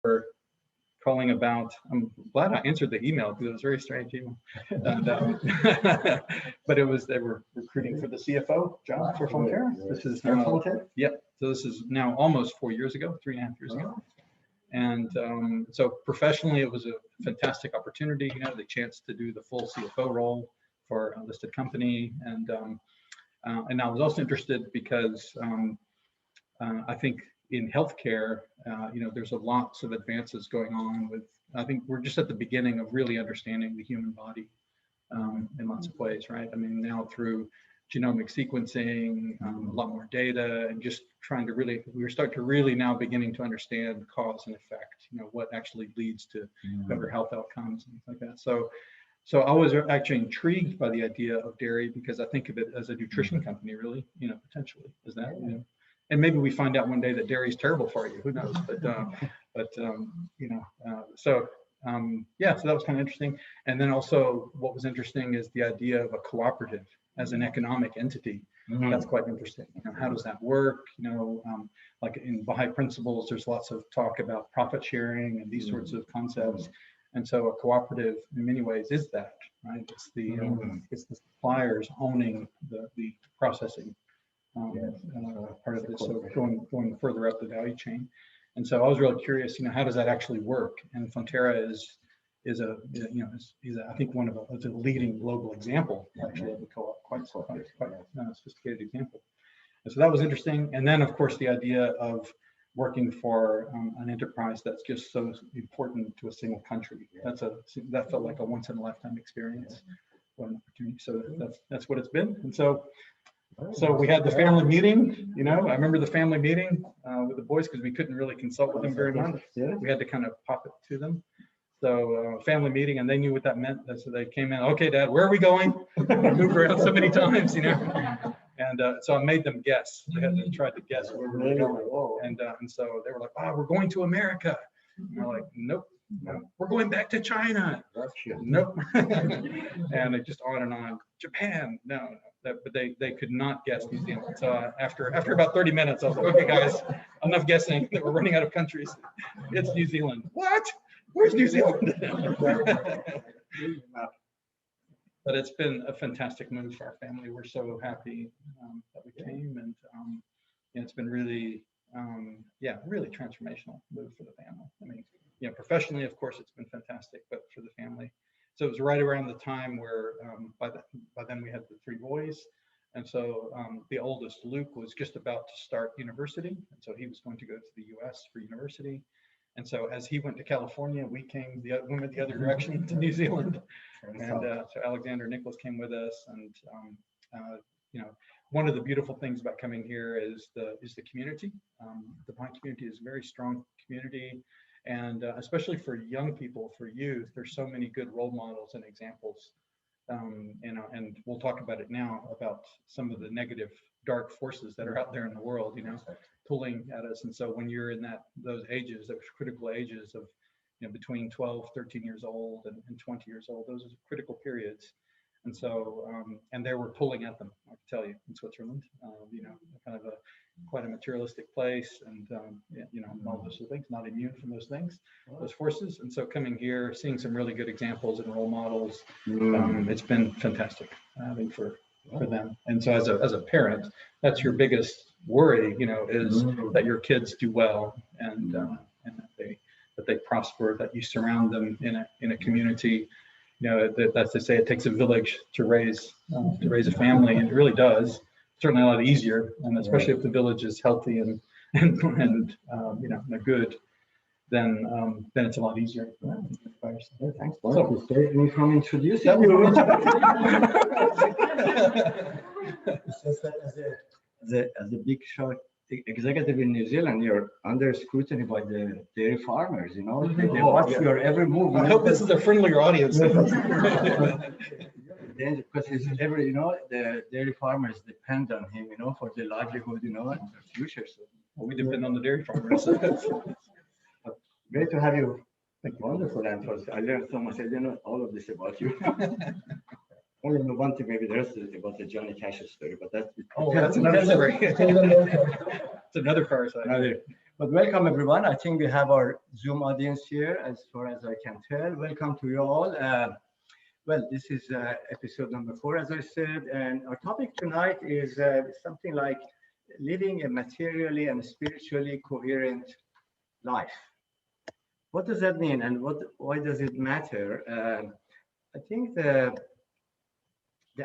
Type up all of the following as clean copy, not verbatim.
for calling about. I'm glad I answered the email because it was a very strange email. And, but they were recruiting for the CFO job for Fonterra. This is now, yep. So this is now almost 4 years ago, 3.5 years ago. And so professionally, it was a fantastic opportunity, the chance to do the full CFO role for a listed company. And I was also interested because I think in healthcare, there's lots of advances going on with, I think we're just at the beginning of really understanding the human body in lots of ways, right? I mean, now through genomic sequencing, a lot more data, and just trying to really, we're starting to really now beginning to understand cause and effect, what actually leads to better health outcomes and things like that. So I was actually intrigued by the idea of dairy because I think of it as a nutrition company, really, potentially is that, and maybe we find out one day that dairy is terrible for you, who knows, so that was kind of interesting. And then also what was interesting is the idea of a cooperative as an economic entity. That's quite interesting. How does that work? Like in Baha'i principles, there's lots of talk about profit sharing and these sorts of concepts. And so a cooperative in many ways is that, right? It's the suppliers owning the processing part of this, so going further up the value chain. And so I was really curious, how does that actually work? And Fonterra is I think it's a leading global example actually of the co-op, quite sophisticated example. And so that was interesting. And then of course the idea of working for an enterprise that's just so important to a single country. That felt like a once in a lifetime experience. What an opportunity. So that's what it's been. And so we had the family meeting, I remember the family meeting with the boys because we couldn't really consult with them very much. We had to kind of pop it to them. So family meeting, and they knew what that meant. So they came in, okay, Dad, where are we going? We moved around so many times, And so I made them guess. They had to try to guess where we were going. And so they were like, "Oh, we're going to America." And we're like, "Nope. No. We're going back to China." Nope. And it just on and on. Japan, no. But they could not guess New Zealand. So after about 30 minutes, I was like, "Okay, guys, enough guessing. We're running out of countries. It's New Zealand." What? Where's New Zealand? But it's been a fantastic move for our family. We're so happy that we came, and it's been really, really transformational move for the family. I mean, professionally, of course, it's been fantastic, but for the family. So it was right around the time where by then we had the 3 boys, and so the oldest, Luke, was just about to start university, and so he was going to go to the U.S. for university. And so as he went to California, we went the other direction to New Zealand. And so Alexander Nicholas came with us. And, one of the beautiful things about coming here is the community. The Baha'i community is a very strong community. And especially for young people, for youth, there's so many good role models and examples. And we'll talk about it now, about some of the negative dark forces that are out there in the world, pulling at us. And so when you're in those critical ages of, between 12, 13 years old and 20 years old, those are critical periods. And so, and they were pulling at them, I can tell you, in Switzerland, kind of quite a materialistic place, and, all those things, not immune from those things, those forces. And so coming here, seeing some really good examples and role models, it's been fantastic, I think, for them. And so as a parent, that's your biggest worry, is that your kids do well, and that they prosper, that you surround them in a community. That's to say, it takes a village to raise a family, and it really does. Certainly a lot easier, and especially if the village is healthy and good, then it's a lot easier. Thanks, Marc. Is there any from introducing you? It's just that as a big shot executive in New Zealand, you're under scrutiny by the dairy farmers. They watch your every move. I hope this is a friendlier audience. Because the dairy farmers depend on him, for their livelihood, and their future. So we depend on the dairy farmers. Great to have you. Wonderful answers. I learned so much. I didn't know all of this about you. Only know one thing, maybe the rest is about the Johnny Cash story, but that's another story. It's another fireside. But welcome everyone. I think we have our Zoom audience here, as far as I can tell. Welcome to you all. Well, this is episode number 4, as I said, and our topic tonight is something like living a materially and spiritually coherent life. What does that mean, and why does it matter? I think the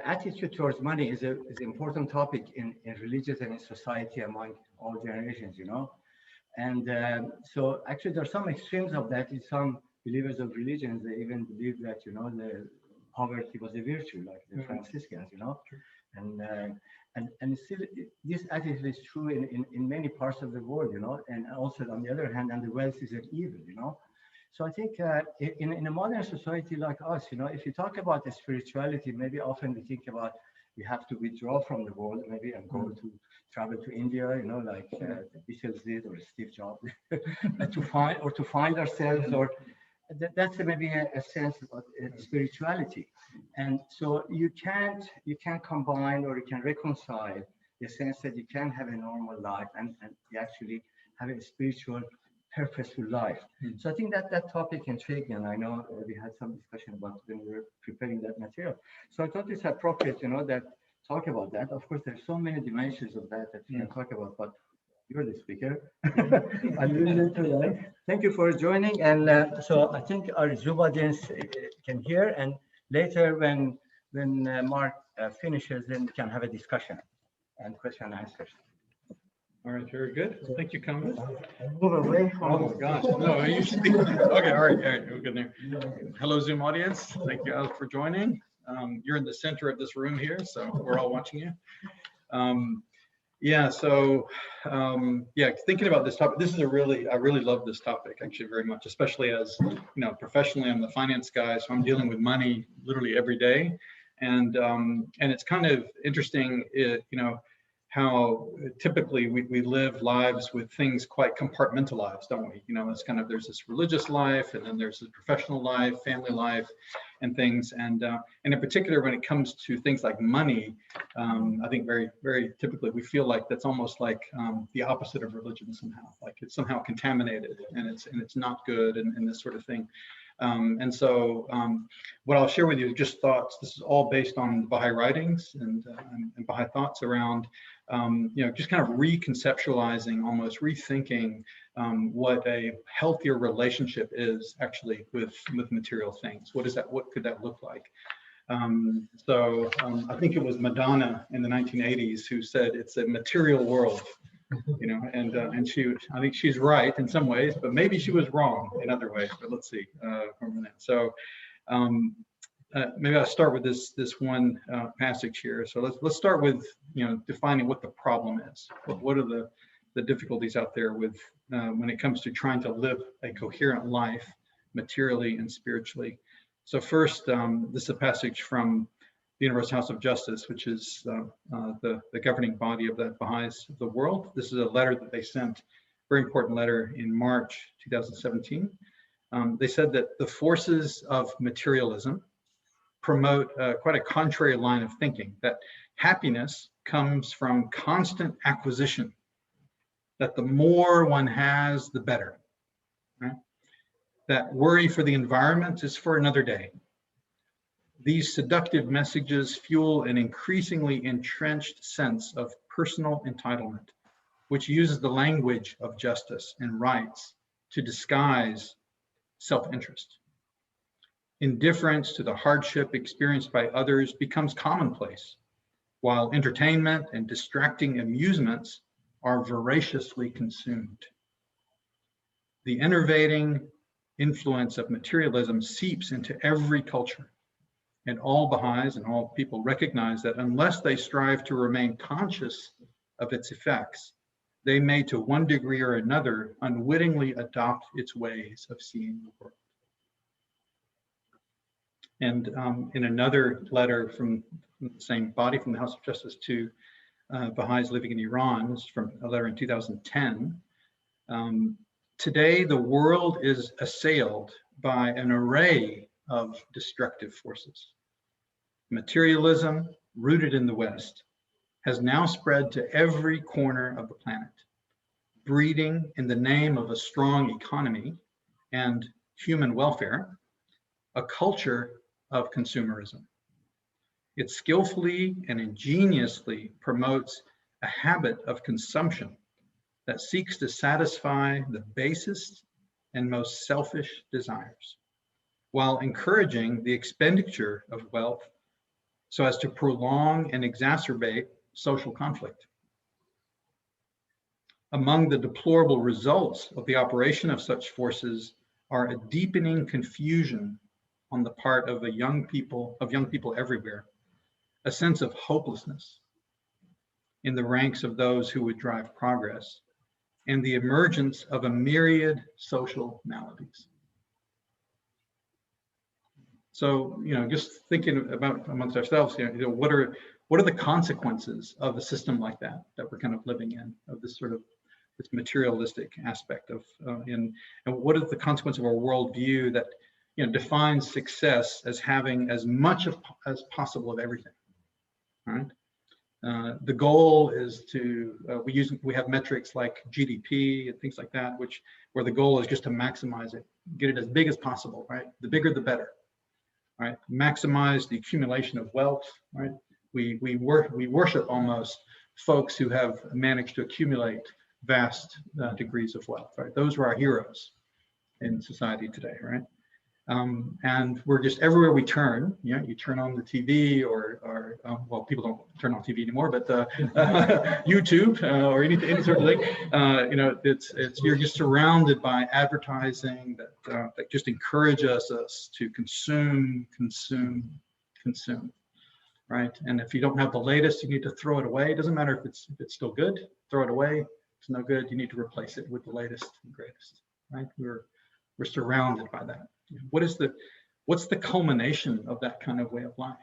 attitude towards money is an important topic in religious and in society among all generations, you know. And so actually there are some extremes of that in some believers of religions. They even believe that, you know, the poverty was a virtue, like the Franciscans, you know. And still this attitude is true in many parts of the world, you know, and also on the other hand, and the wealth is an evil, you know. So I think in a modern society like us, you know, if you talk about the spirituality, maybe often we think about we have to withdraw from the world, maybe, and go to travel to India, you know, like the Beatles did, or Steve Jobs, to find ourselves, or that's maybe a sense of spirituality. And so you can't combine, or you can reconcile the sense that you can have a normal life and you actually have a spiritual, purposeful life. So I think that topic intrigued me, and I know we had some discussion about when we were preparing that material. So I thought it's appropriate, you know, that talk about that. Of course, there's so many dimensions of that we can talk about, but you're the speaker. Thank you for joining. And so I think our Zoom audience can hear, and later when Marc finishes, then we can have a discussion and question and answers. All right, very good. Well, thank you, Kamal. Move away from. Oh my gosh, no, you should be. Okay, all right, we're good there. Hello, Zoom audience. Thank you all for joining. You're in the center of this room here, so we're all watching you. Yeah, so yeah, thinking about this topic, this is I really love this topic actually very much, especially as, you know, professionally I'm the finance guy, so I'm dealing with money literally every day, and it's kind of interesting, you know, how typically we live lives with things quite compartmentalized, don't we? You know, it's kind of, there's this religious life, and then there's this professional life, family life, and things. And in particular, when it comes to things like money, I think very, very typically we feel like that's almost like the opposite of religion somehow, like it's somehow contaminated and it's not good, and this sort of thing. And so what I'll share with you is just thoughts. This is all based on Baha'i writings and Baha'i thoughts around, you know, just kind of reconceptualizing, almost rethinking what a healthier relationship is actually with material things. What could that look like? So I think it was Madonna in the 1980s who said it's a material world. You know, and I think she's right in some ways, but maybe she was wrong in other ways. But let's see from that. So maybe I'll start with this one passage here. So let's start with, you know, defining what the problem is. What are the difficulties out there with when it comes to trying to live a coherent life, materially and spiritually. So first, this is a passage from the Universal House of Justice, which is the governing body of the Baha'is of the world. This is a letter that they sent, very important letter, in March 2017. They said that the forces of materialism promote quite a contrary line of thinking, that happiness comes from constant acquisition, that the more one has, the better, right? That worry for the environment is for another day. These seductive messages fuel an increasingly entrenched sense of personal entitlement, which uses the language of justice and rights to disguise self-interest. Indifference to the hardship experienced by others becomes commonplace, while entertainment and distracting amusements are voraciously consumed. The enervating influence of materialism seeps into every culture. And all Baha'is and all people recognize that unless they strive to remain conscious of its effects, they may, to one degree or another, unwittingly adopt its ways of seeing the world. And in another letter from the same body, from the House of Justice to Baha'is living in Iran, this is from a letter in 2010, today the world is assailed by an array of destructive forces. Materialism, rooted in the West, has now spread to every corner of the planet. breeding in the name of a strong economy and human welfare, a culture of consumerism. It skillfully and ingeniously promotes a habit of consumption that seeks to satisfy the basest and most selfish desires, while encouraging the expenditure of wealth so as to prolong and exacerbate social conflict. Among the deplorable results of the operation of such forces are a deepening confusion on the part of young people everywhere, a sense of hopelessness in the ranks of those who would drive progress, and the emergence of a myriad social maladies. So, just thinking about amongst ourselves, what are the consequences of a system like that we're kind of living in, of this sort of this materialistic aspect of, and what is the consequence of our worldview that defines success as having as much as possible of everything, right? The goal is to we have metrics like GDP and things like that, where the goal is just to maximize it, get it as big as possible, right? The bigger the better, right? Maximize the accumulation of wealth, right? We worship almost folks who have managed to accumulate vast degrees of wealth, right? Those are our heroes in society today, right? And we're just everywhere we turn. You turn on the TV, or well, people don't turn on TV anymore, but YouTube or any sort of thing. You're just surrounded by advertising that just encourage us to consume, right? And if you don't have the latest, you need to throw it away. It doesn't matter if it's still good. Throw it away. If it's no good, you need to replace it with the latest and greatest, right? We're surrounded by that. What's the culmination of that kind of way of life?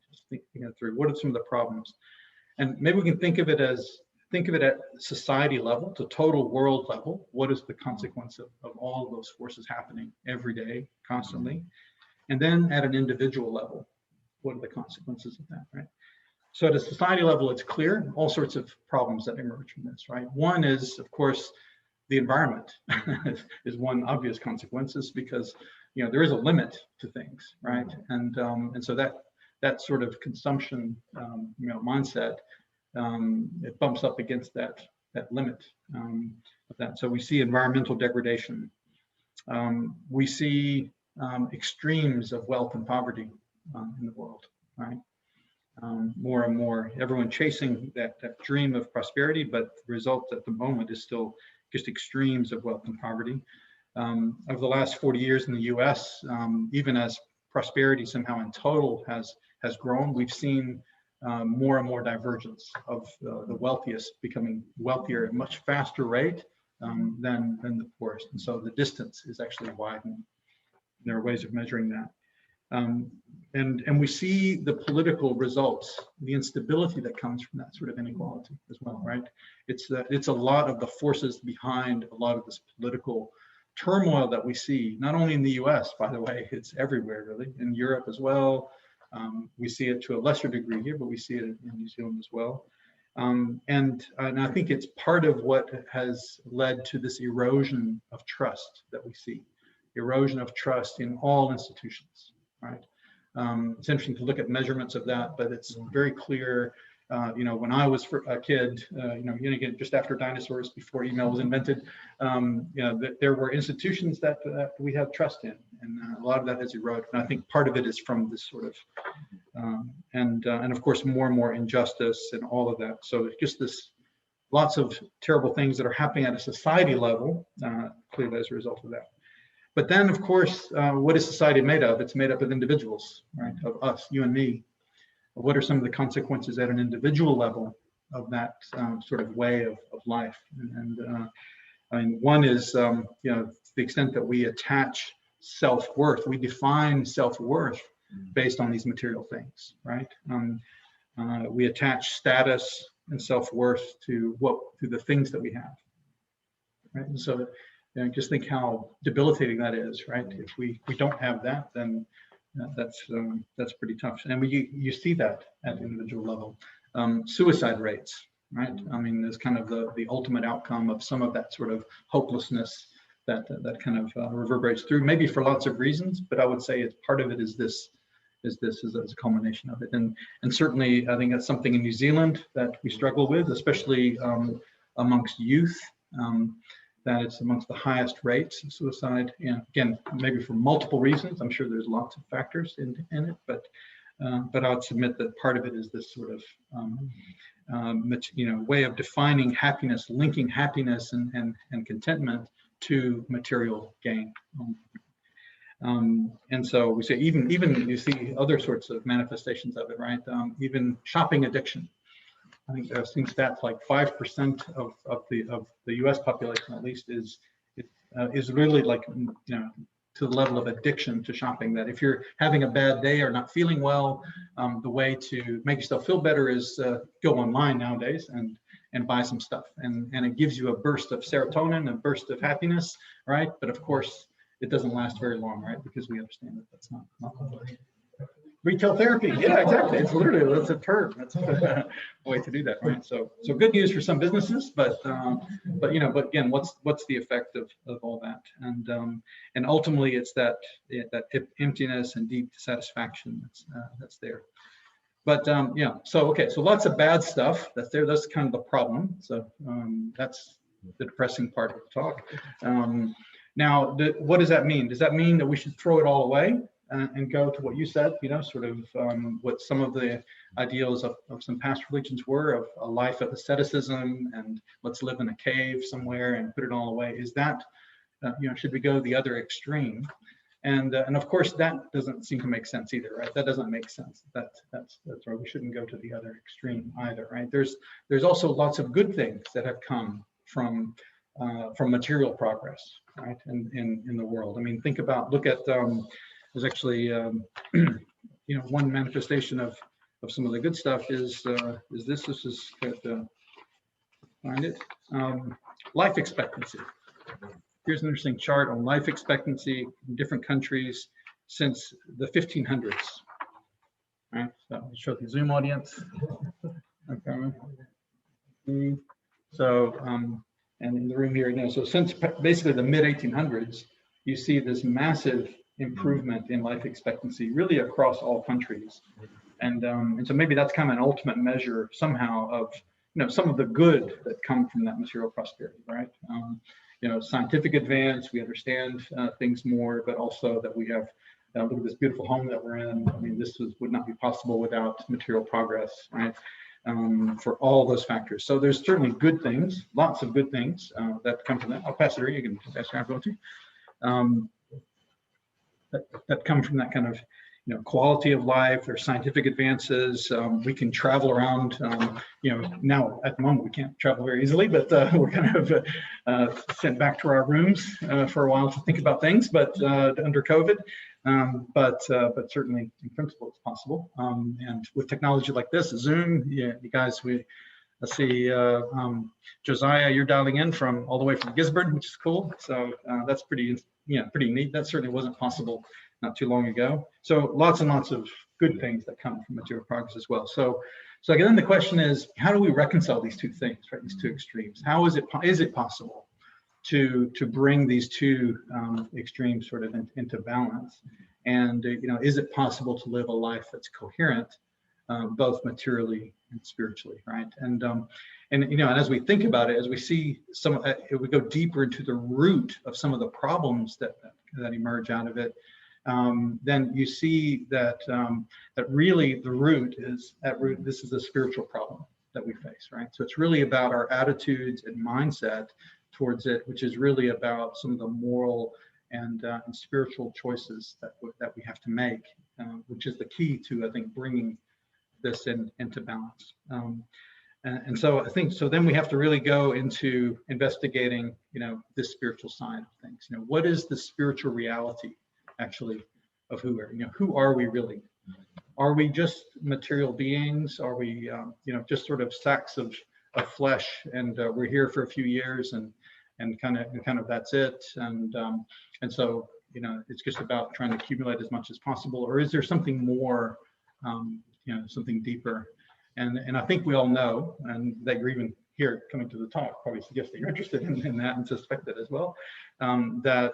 Just thinking it through. What are some of the problems? And maybe we can think of it at society level, to total world level. What is the consequence of all of those forces happening every day, constantly? And then at an individual level, what are the consequences of that, right? So at a society level, it's clear all sorts of problems that emerge from this, right? One is, of course, the environment is one obvious consequences, because there is a limit to things, right? And so that sort of consumption mindset, it bumps up against that limit of that. So we see environmental degradation. We see extremes of wealth and poverty in the world, right? More and more, everyone chasing that dream of prosperity, but the result at the moment is still just extremes of wealth and poverty. Over the last 40 years in the US, even as prosperity somehow in total has grown, we've seen more and more divergence of the wealthiest becoming wealthier at a much faster rate than the poorest. And so the distance is actually widening. There are ways of measuring that. And we see the political results, the instability that comes from that sort of inequality as well, right? It's a lot of the forces behind a lot of this political turmoil that we see, not only in the US, by the way, it's everywhere really, in Europe as well. We see it to a lesser degree here, but we see it in New Zealand as well. And I think it's part of what has led to this erosion of trust that we see, erosion of trust in all institutions, right? It's interesting to look at measurements of that, but it's very clear. When I was a kid, just after dinosaurs, before email was invented, there were institutions that we had trust in, and a lot of that has eroded. And I think part of it is from this sort of, and of course more and more injustice and all of that. So just lots of terrible things that are happening at a society level, clearly as a result of that. But then, of course, what is society made of? It's made up of individuals, right? Of us, you and me. What are some of the consequences at an individual level of that sort of way of life? And I mean, one is, to the extent that we attach self-worth, we define self-worth based on these material things, right? We attach status and self-worth to the things that we have, right? And so, just think how debilitating that is, right? If we don't have that, then that's pretty tough. And you see that at the individual level. Suicide rates, right? I mean, there's kind of the ultimate outcome of some of that sort of hopelessness that kind of reverberates through, maybe for lots of reasons, but I would say it's part of it is a culmination of it. And certainly I think that's something in New Zealand that we struggle with, especially amongst youth, that it's amongst the highest rates of suicide. And again, maybe for multiple reasons. I'm sure there's lots of factors in it, but I would submit that part of it is this sort of way of defining happiness, linking happiness and contentment to material gain. And so we say even you see other sorts of manifestations of it, right? Even shopping addiction. I think I've seen stats like 5% of the U.S. population at least is really like to the level of addiction to shopping. That if you're having a bad day or not feeling well, the way to make yourself feel better is go online nowadays and buy some stuff, and it gives you a burst of serotonin, a burst of happiness, right? But of course, it doesn't last very long, right? Because we understand that that's not retail therapy. Yeah, exactly. It's literally, that's a term. That's a way to do that, right? So good news for some businesses, but again, what's the effect of all that? And ultimately, it's that emptiness and deep dissatisfaction that's there. But so lots of bad stuff that's there. That's kind of the problem. So that's the depressing part of the talk. Now, what does that mean? Does that mean that we should throw it all away and go to what you said, sort of what some of the ideals of some past religions were, of a life of asceticism and let's live in a cave somewhere and put it all away? Is that, should we go the other extreme? And of course, that doesn't seem to make sense either, right? That doesn't make sense. That's right. We shouldn't go to the other extreme either, right? There's also lots of good things that have come from material progress, right? In the world. I mean, look at there's actually one manifestation of some of the good stuff is this is find it, life expectancy. Here's an interesting chart on life expectancy in different countries since the 1500s. Right, so I'll show the Zoom audience. Okay. So and in the room here, so since basically the mid 1800s, you see this massive improvement in life expectancy really across all countries. And so maybe that's kind of an ultimate measure somehow of some of the good that come from that material prosperity, right? Scientific advance, we understand things more, but also that we have look at this beautiful home that we're in. I mean, this would not be possible without material progress, right? For all those factors. So there's certainly good things, lots of good things that come from that. I'll pass it here. You can pass it around, that come from that kind of quality of life. There's scientific advances. We can travel around. Now at the moment we can't travel very easily, but we're kind of sent back to our rooms for a while to think about things. But under COVID, but certainly in principle it's possible. And with technology like this, Zoom, you guys, let's see, Josiah, you're dialing in all the way from Gisborne, which is cool. So that's pretty neat. That certainly wasn't possible not too long ago. So lots and lots of good things that come from material progress as well. So again, the question is, how do we reconcile these two things, right? These two extremes. How is it possible to bring these two extremes sort of into balance? And is it possible to live a life that's coherent, both materially and spiritually, right? And as we think about it, as we see if we go deeper into the root of some of the problems that emerge out of it, then you see that really the root is this is a spiritual problem that we face, right? So it's really about our attitudes and mindset towards it, which is really about some of the moral and spiritual choices that we have to make, which is the key to, I think, bringing this into balance. And so I think, then we have to really go into investigating, this spiritual side of things. What is the spiritual reality actually of who are we really? Are we just material beings? Are we, just sort of sacks of flesh, and we're here for a few years and kind of that's it? And so, it's just about trying to accumulate as much as possible, or is there something more, something deeper? And I think we all know, and that you're even here coming to the talk probably suggests that you're interested in that and suspect that as well, that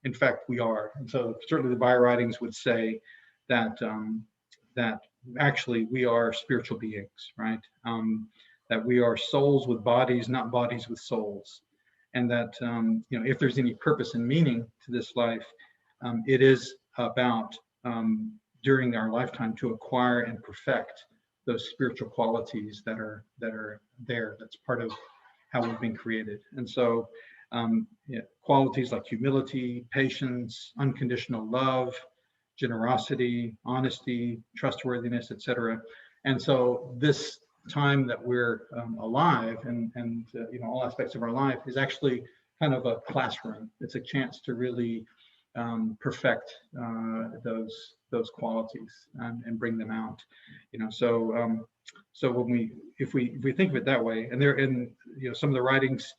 in fact we are. And so certainly the bio writings would say that that actually we are spiritual beings, right? That we are souls with bodies, not bodies with souls. And that you know, if there's any purpose and meaning to this life, it is about during our lifetime to acquire and perfect those spiritual qualities that are there. That's part of how we've been created. And so yeah, qualities like humility, patience, unconditional love, generosity, honesty, trustworthiness, etc. And so this time that we're alive and you know, all aspects of our life is actually kind of a classroom. It's a chance to really perfect those qualities and bring them out, you know. So so when we if we think of it that way, and there in, you know, some of the writings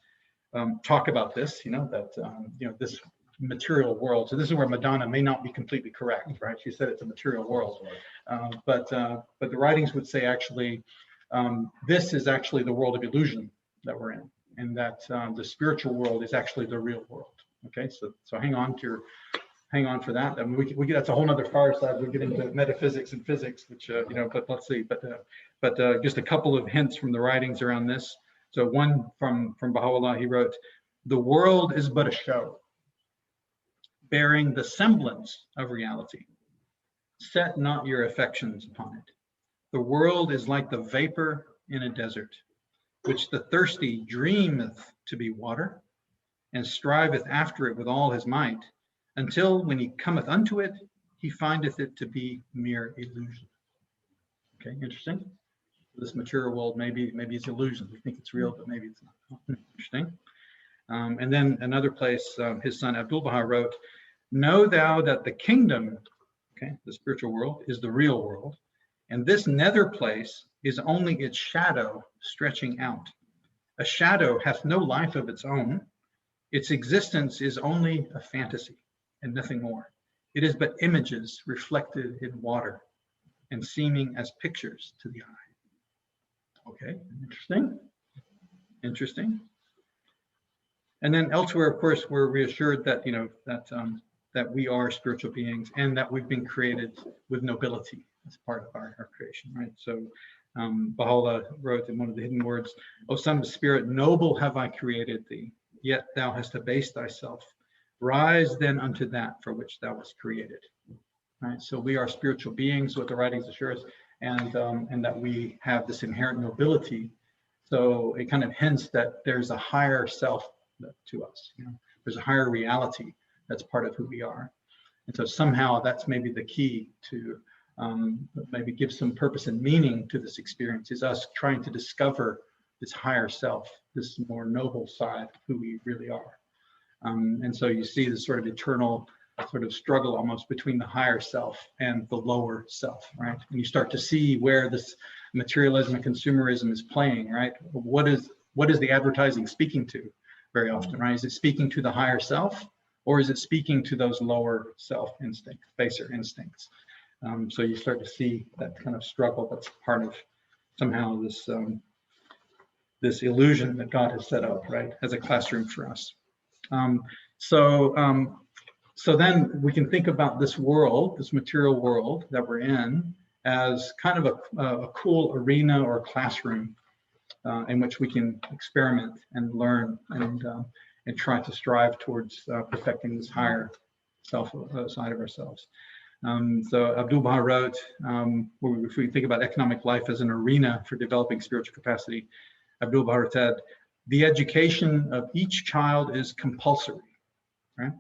talk about this, you know, that you know, this material world. So this is where Madonna may not be completely correct, right? She said it's a material world, but the writings would say actually this is actually the world of illusion that we're in, and that the spiritual world is actually the real world. Okay, so hang on for that. I mean, we get, that's a whole other fireside. We get into metaphysics and physics, which you know, but let's see. But just a couple of hints from the writings around this. So one from Baha'u'llah, he wrote, "The world is but a show, bearing the semblance of reality. Set not your affections upon it. The world is like the vapor in a desert, which the thirsty dreameth to be water, and striveth after it with all his might, until when he cometh unto it, he findeth it to be mere illusion." Okay, interesting. This material world maybe it's illusion. We think it's real, but maybe it's not. Interesting. And then another place, his son Abdul-Baha wrote, "Know thou that the kingdom," okay, the spiritual world, "is the real world, and this nether place is only its shadow stretching out. A shadow hath no life of its own. Its existence is only a fantasy and nothing more. It is but images reflected in water and seeming as pictures to the eye." Okay, interesting. And then elsewhere, of course, we're reassured that, you know, that we are spiritual beings and that we've been created with nobility as part of our creation, right? So Baha'u'llah wrote in one of the hidden words, "O son of spirit, noble have I created thee, yet thou hast abased thyself. Rise then unto that for which thou wast created." Right? So we are spiritual beings, what the writings assure us, and that we have this inherent nobility. So it kind of hints that there's a higher self to us. You know, there's a higher reality that's part of who we are, and so somehow that's maybe the key to maybe give some purpose and meaning to this experience, is us trying to discover this higher self, this more noble side of who we really are. And so you see this sort of eternal sort of struggle almost between the higher self and the lower self, right? And you start to see where this materialism and consumerism is playing, right? What is the advertising speaking to very often, right? Is it speaking to the higher self, or is it speaking to those lower self instincts, baser instincts? So you start to see that kind of struggle that's part of somehow this this illusion that God has set up, right, as a classroom for us. So then we can think about this world, this material world that we're in, as kind of a cool arena or classroom in which we can experiment and learn and try to strive towards perfecting this higher self side of ourselves. So Abdul-Baha wrote, if we think about economic life as an arena for developing spiritual capacity, Abdul-Baha said, "The education of each child is compulsory," right?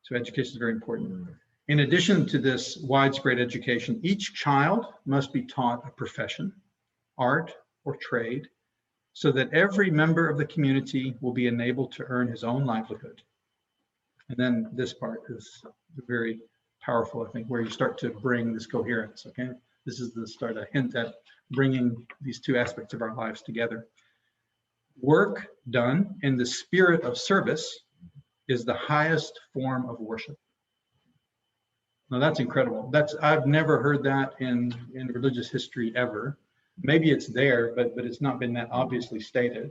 So education is very important. In addition to this widespread education, each child must be taught a profession, art, or trade, so that every member of the community will be enabled to earn his own livelihood. And then this part is very powerful, I think, where you start to bring this coherence, okay? This is the start, a hint at bringing these two aspects of our lives together. Work done in the spirit of service is the highest form of worship. Now that's incredible. I've never heard that in religious history ever. maybe it's there, but it's not been that obviously stated.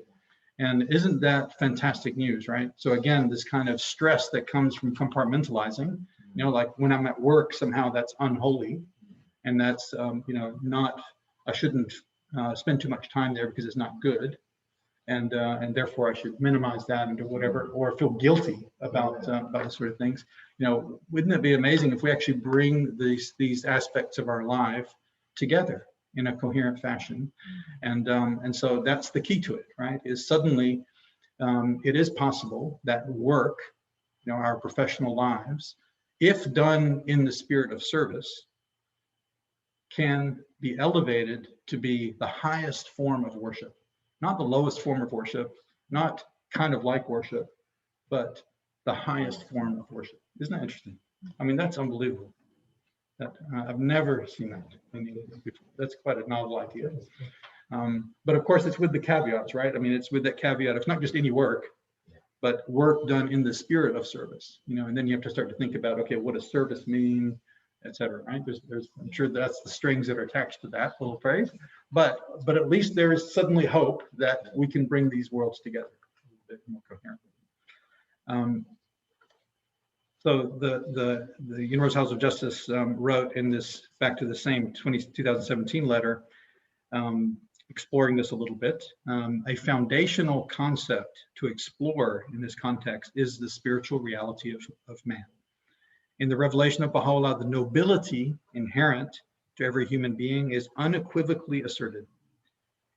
And isn't that fantastic news, right? So again, this kind of stress that comes from compartmentalizing, you know, like when I'm at work, somehow that's unholy, and that's you know, not, I shouldn't spend too much time there because it's not good, and therefore I should minimize that and do whatever, or feel guilty about those sort of things. You know, wouldn't it be amazing if we actually bring these aspects of our life together in a coherent fashion? And so that's the key to it, right? Is suddenly it is possible that work, you know, our professional lives, if done in the spirit of service, can be elevated to be the highest form of worship, not the lowest form of worship, not kind of like worship, but the highest form of worship. Isn't that interesting? I mean, that's unbelievable. That I've never seen that before. That's quite a novel idea. But of course, it's with the caveats, right? I mean, it's with that caveat. It's not just any work, but work done in the spirit of service. You know, and then you have to start to think about, okay, what does service mean, et cetera, right? There's I'm sure that's the strings that are attached to that little phrase, but at least there is suddenly hope that we can bring these worlds together a bit more coherently. So the Universal House of Justice wrote in this, back to the same 2017 letter, exploring this a little bit. A foundational concept to explore in this context is the spiritual reality of man. In the revelation of Baha'u'llah, the nobility inherent to every human being is unequivocally asserted.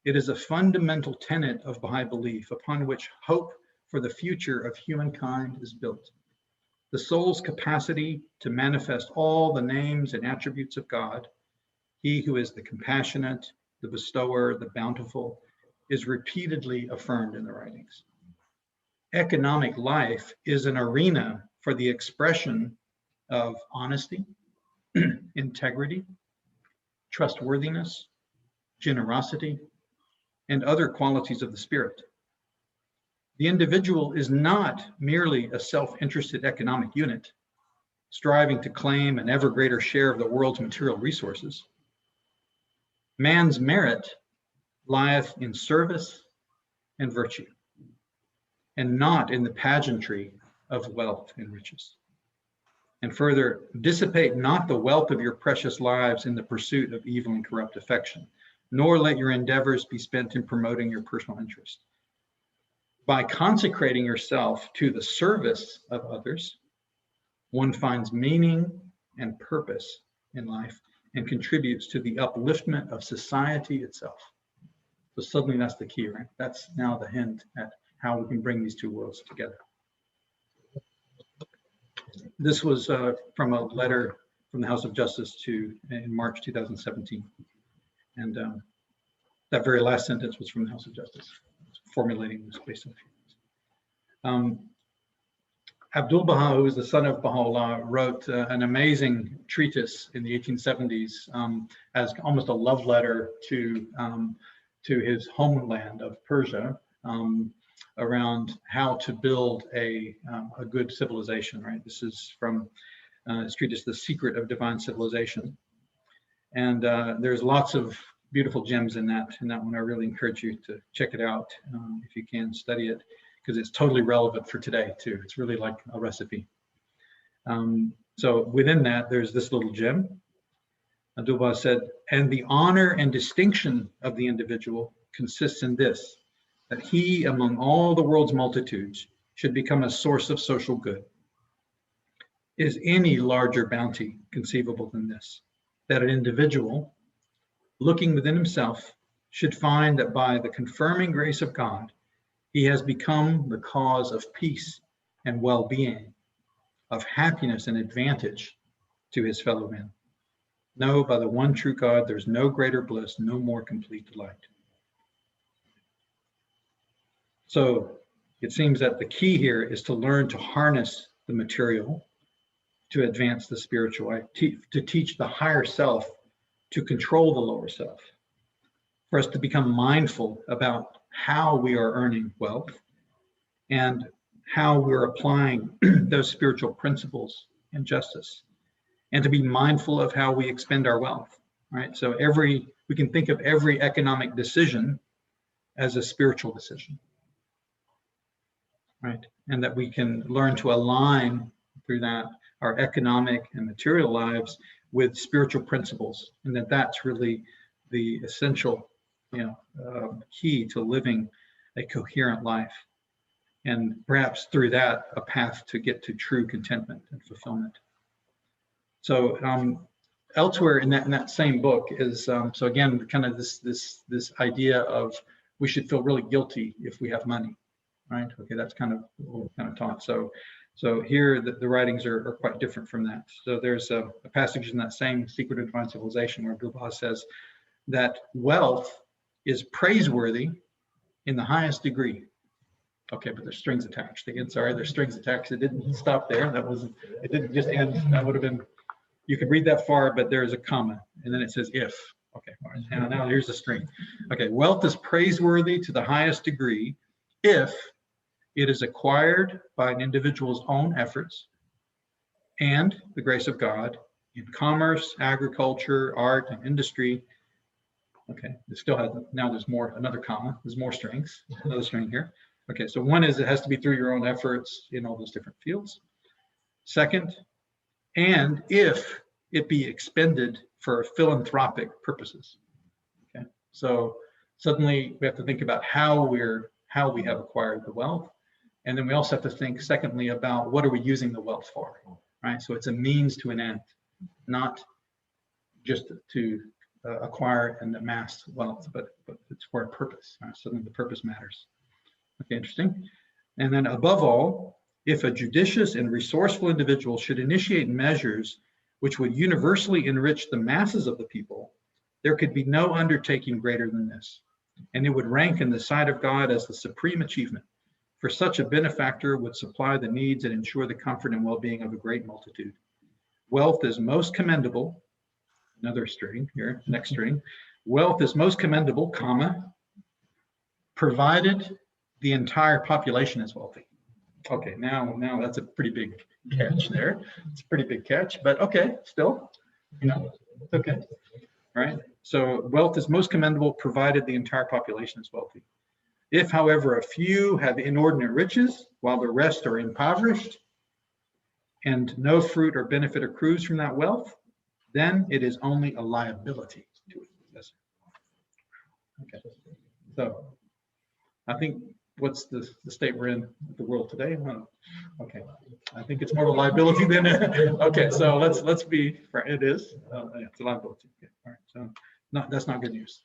It is a fundamental tenet of Baha'i belief upon which hope for the future of humankind is built. The soul's capacity to manifest all the names and attributes of God, He who is the compassionate, the bestower, the bountiful, is repeatedly affirmed in the writings. Economic life is an arena for the expression of honesty, integrity, trustworthiness, generosity, and other qualities of the spirit. The individual is not merely a self-interested economic unit, striving to claim an ever greater share of the world's material resources. Man's merit lieth in service and virtue, and not in the pageantry of wealth and riches. And further, dissipate not the wealth of your precious lives in the pursuit of evil and corrupt affection, nor let your endeavors be spent in promoting your personal interest. By consecrating yourself to the service of others, one finds meaning and purpose in life and contributes to the upliftment of society itself. So suddenly that's the key, right? That's now the hint at how we can bring these two worlds together. This was from a letter from the House of Justice in March 2017. And that very last sentence was from the House of Justice, formulating this based on Abdul Baha, who was the son of Baha'u'llah, wrote an amazing treatise in the 1870s as almost a love letter to his homeland of Persia, around how to build a good civilization, right? This is from his treatise, The Secret of Divine Civilization. And there's lots of beautiful gems in that one. I really encourage you to check it out if you can study it, because it's totally relevant for today too. It's really like a recipe. So within that, there's this little gem. Abdul-Baha said, and the honor and distinction of the individual consists in this, that he among all the world's multitudes should become a source of social good. Is any larger bounty conceivable than this? That an individual, looking within himself, should find that by the confirming grace of God, he has become the cause of peace and well-being, of happiness and advantage to his fellow men. No, by the one true God, there's no greater bliss, no more complete delight. So it seems that the key here is to learn to harness the material to advance the spiritual, to teach the higher self to control the lower self, for us to become mindful about how we are earning wealth and how we're applying those spiritual principles and justice, and to be mindful of how we expend our wealth, right? So we can think of every economic decision as a spiritual decision, right? And that we can learn to align through that our economic and material lives with spiritual principles, and that's really the essential, key to living a coherent life, and perhaps through that a path to get to true contentment and fulfillment. So elsewhere in that same book is so again kind of this idea of we should feel really guilty if we have money, right? Okay, that's kind of what we're kind of taught. So here the writings are quite different from that. So there's a passage in that same Secret of Divine Civilization where Gilbert says that wealth is praiseworthy in the highest degree. Okay, but there's strings attached. Again, sorry, there's strings attached. It didn't stop there. It didn't just end. That would have been, you could read that far, but there's a comma, and then it says if. Okay, all right, now here's the string. Okay, wealth is praiseworthy to the highest degree if it is acquired by an individual's own efforts and the grace of God in commerce, agriculture, art, and industry. Okay, it still has, now there's more, another comma, there's more strings, another string here. Okay, so one is it has to be through your own efforts in all those different fields. Second, and if it be expended for philanthropic purposes. Okay, so suddenly we have to think about how we have acquired the wealth. And then we also have to think, secondly, about what are we using the wealth for, right? So it's a means to an end, not just to acquire and amass wealth, but it's for a purpose. Right? So then the purpose matters. Okay, interesting. And then above all, if a judicious and resourceful individual should initiate measures which would universally enrich the masses of the people, there could be no undertaking greater than this. And it would rank in the sight of God as the supreme achievement. For such a benefactor would supply the needs and ensure the comfort and well-being of a great multitude. Wealth is most commendable. Another string here, next string. Wealth is most commendable, comma, provided the entire population is wealthy. Okay, now that's a pretty big catch there. It's a pretty big catch, but okay, still, it's okay, right? So wealth is most commendable provided the entire population is wealthy. If, however, a few have inordinate riches, while the rest are impoverished, and no fruit or benefit accrues from that wealth, then it is only a liability to it. Yes. Okay. So I think what's the state we're in the world today? Okay. I think it's more of a liability than okay. So let's be fair. It is. Yeah, it's a liability. Okay. All right. So that's not good news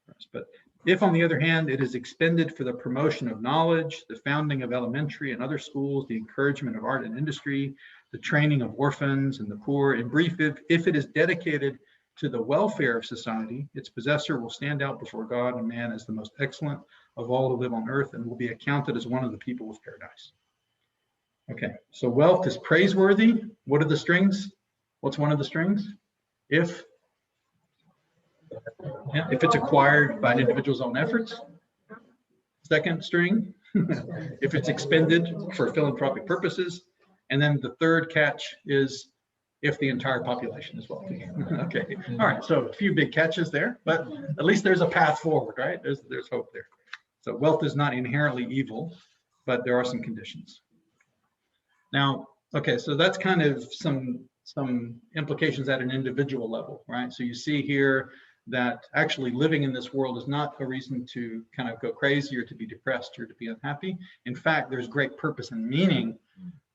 for us. But if, on the other hand, it is expended for the promotion of knowledge, the founding of elementary and other schools, the encouragement of art and industry, the training of orphans and the poor, in brief, if it is dedicated to the welfare of society, its possessor will stand out before God and man as the most excellent of all who live on earth and will be accounted as one of the people of paradise. Okay, so wealth is praiseworthy. What are the strings? What's one of the strings? If it's acquired by an individual's own efforts. Second string, if it's expended for philanthropic purposes. And then the third catch is if the entire population is wealthy. Okay, all right, so a few big catches there, but at least there's a path forward, right? There's hope there. So wealth is not inherently evil, but there are some conditions. Now, okay, so that's kind of some implications at an individual level, right? So you see here that actually living in this world is not a reason to kind of go crazy or to be depressed or to be unhappy. In fact, there's great purpose and meaning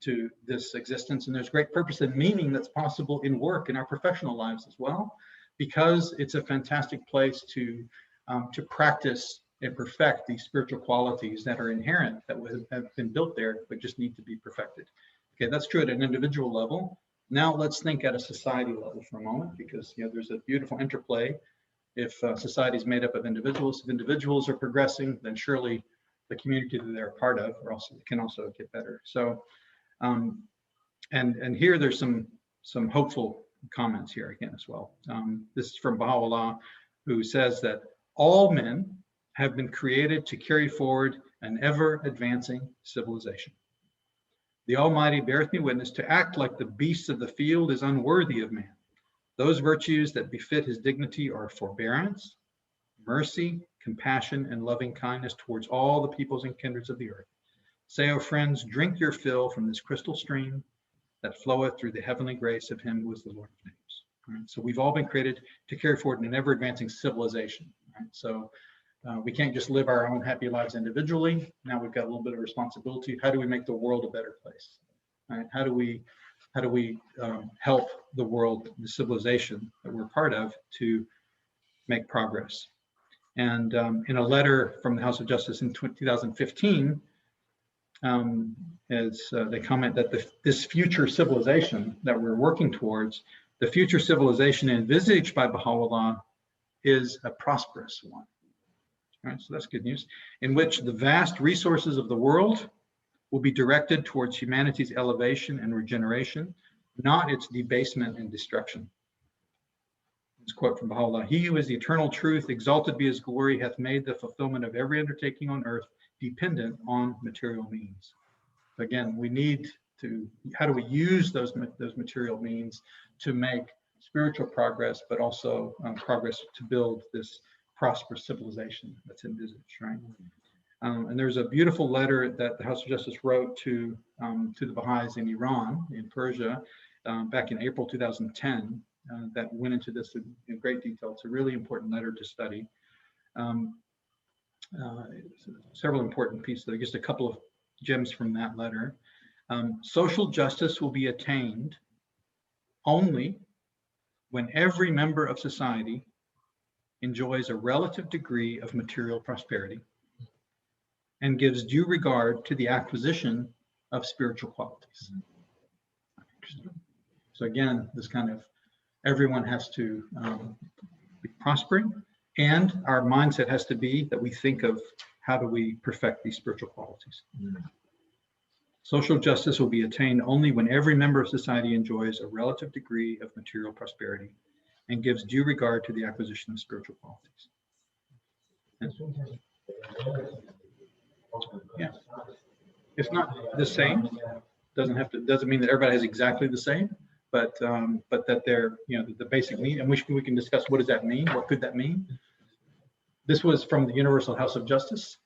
to this existence, and there's great purpose and meaning that's possible in work, in our professional lives as well, because it's a fantastic place to practice and perfect these spiritual qualities that are inherent, that have been built there, but just need to be perfected. Okay, that's true at an individual level. Now let's think at a society level for a moment, because there's a beautiful interplay. If society is made up of individuals, if individuals are progressing, then surely the community that they're a part of can also get better. So, and here there's some hopeful comments here again as well. This is from Baha'u'llah, who says that all men have been created to carry forward an ever advancing civilization. The Almighty beareth me witness, to act like the beasts of the field is unworthy of man. Those virtues that befit his dignity are forbearance, mercy, compassion, and loving kindness towards all the peoples and kindreds of the earth. Say, O friends, drink your fill from this crystal stream that floweth through the heavenly grace of him who is the Lord of names. Right? So we've all been created to carry forward an ever-advancing civilization. Right? So we can't just live our own happy lives individually. Now we've got a little bit of responsibility. How do we make the world a better place? Right? How do we help the world, the civilization that we're part of, to make progress? And in a letter from the House of Justice in 2015, as they comment that this future civilization that we're working towards, the future civilization envisaged by Baha'u'llah is a prosperous one. All right, so that's good news, in which the vast resources of the world will be directed towards humanity's elevation and regeneration, not its debasement and destruction. This quote from Baha'u'llah: "He who is the eternal truth, exalted be his glory, hath made the fulfillment of every undertaking on earth dependent on material means." Again, we need to, how do we use those material means to make spiritual progress, but also progress to build this prosperous civilization that's envisaged, right? And there's a beautiful letter that the House of Justice wrote to the Baha'is in Iran, in Persia, back in April 2010, that went into this in great detail. It's a really important letter to study. Several important pieces, just a couple of gems from that letter. Social justice will be attained only when every member of society enjoys a relative degree of material prosperity and gives due regard to the acquisition of spiritual qualities. So again, this kind of, everyone has to be prospering, and our mindset has to be that we think of how do we perfect these spiritual qualities. Social justice will be attained only when every member of society enjoys a relative degree of material prosperity and gives due regard to the acquisition of spiritual qualities. Yeah, it's not the same. Doesn't mean that everybody has exactly the same, but that they're, the basic need, and we can discuss what does that mean, what could that mean. This was from the Universal House of Justice.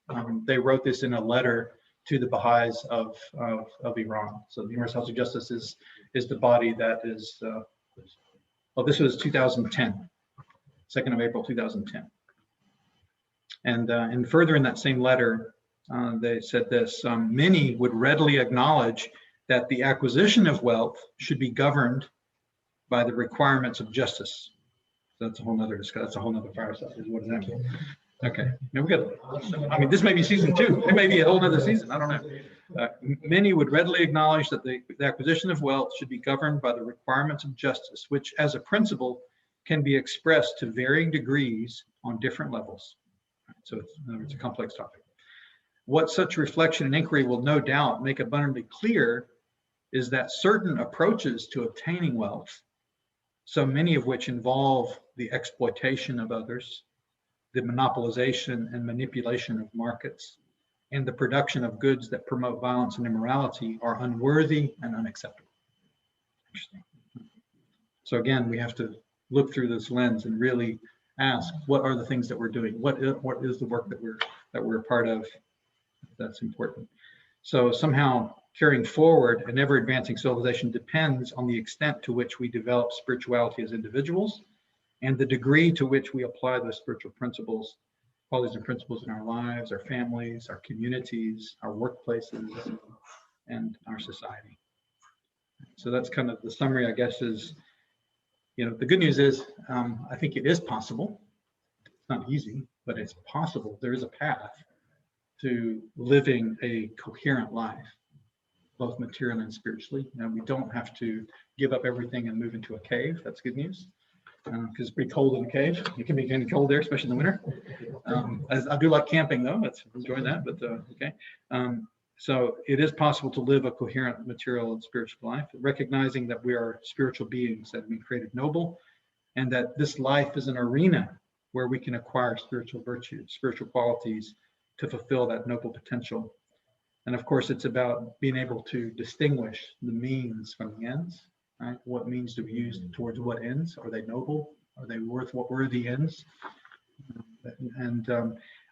They wrote this in a letter to the Baha'is of Iran. So the Universal House of Justice is the body that is. Well, this was 2010, 2nd of April 2010. And further in that same letter, they said this: many would readily acknowledge that the acquisition of wealth should be governed by the requirements of justice. So that's a whole nother discussion. That's a whole nother fireside. What does that mean? Okay, now we got. I mean, this may be season 2. It may be a whole other season. I don't know. Many would readily acknowledge that the acquisition of wealth should be governed by the requirements of justice, which, as a principle, can be expressed to varying degrees on different levels. So it's a complex topic. What such reflection and inquiry will no doubt make abundantly clear is that certain approaches to obtaining wealth, so many of which involve the exploitation of others, the monopolization and manipulation of markets, and the production of goods that promote violence and immorality, are unworthy and unacceptable. Interesting. So again, we have to look through this lens and really ask, what are the things that we're doing? What is the work that we're a part of? That's important. So somehow carrying forward an ever-advancing civilization depends on the extent to which we develop spirituality as individuals and the degree to which we apply those spiritual principles, qualities and principles in our lives, our families, our communities, our workplaces, and our society. So that's kind of the summary, I guess, is, the good news is, I think it is possible. It's not easy, but it's possible. There is a path to living a coherent life, both materially and spiritually. We don't have to give up everything and move into a cave. That's good news, because it's pretty cold in the cave. It can be kind of cold there, especially in the winter. I do like camping though. Let's enjoy that. But okay. So it is possible to live a coherent material and spiritual life, recognizing that we are spiritual beings that have been created noble, and that this life is an arena where we can acquire spiritual virtues, spiritual qualities to fulfill that noble potential. And of course, it's about being able to distinguish the means from the ends, right? What means to be used towards what ends? Are they noble? Are they worth what were the ends? And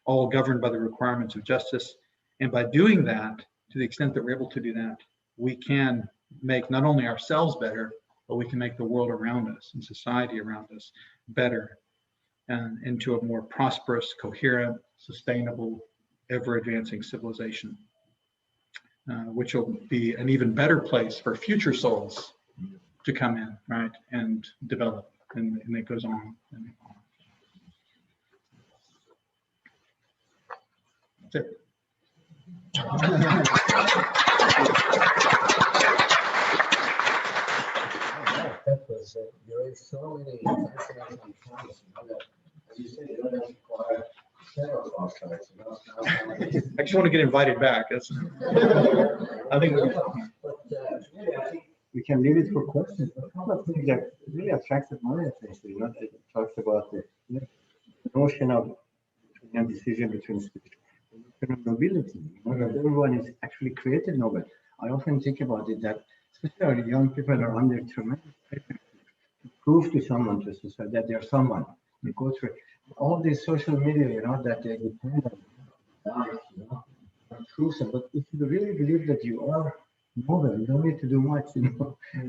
all governed by the requirements of justice. And by doing that, to the extent that we're able to do that, we can make not only ourselves better, but we can make the world around us and society around us better and into a more prosperous, coherent, sustainable, ever-advancing civilization, which will be an even better place for future souls to come in, right, and develop, and it goes on and on. That's it. That was there is so many fascinating points, that, as you said, you don't have to require several flashcards. I just want to get invited back. That's, I think. But really, I think we can leave it for questions. A couple of things that really attracted my attention. It talks about the notion of a decision between nobility. That everyone is actually created noble. I often think about it that especially young people are under tremendous pressure to prove to someone, to society, that they're someone. They go through all this social media, that they depend on, truth. But if you really believe that you are noble, you don't need to do much,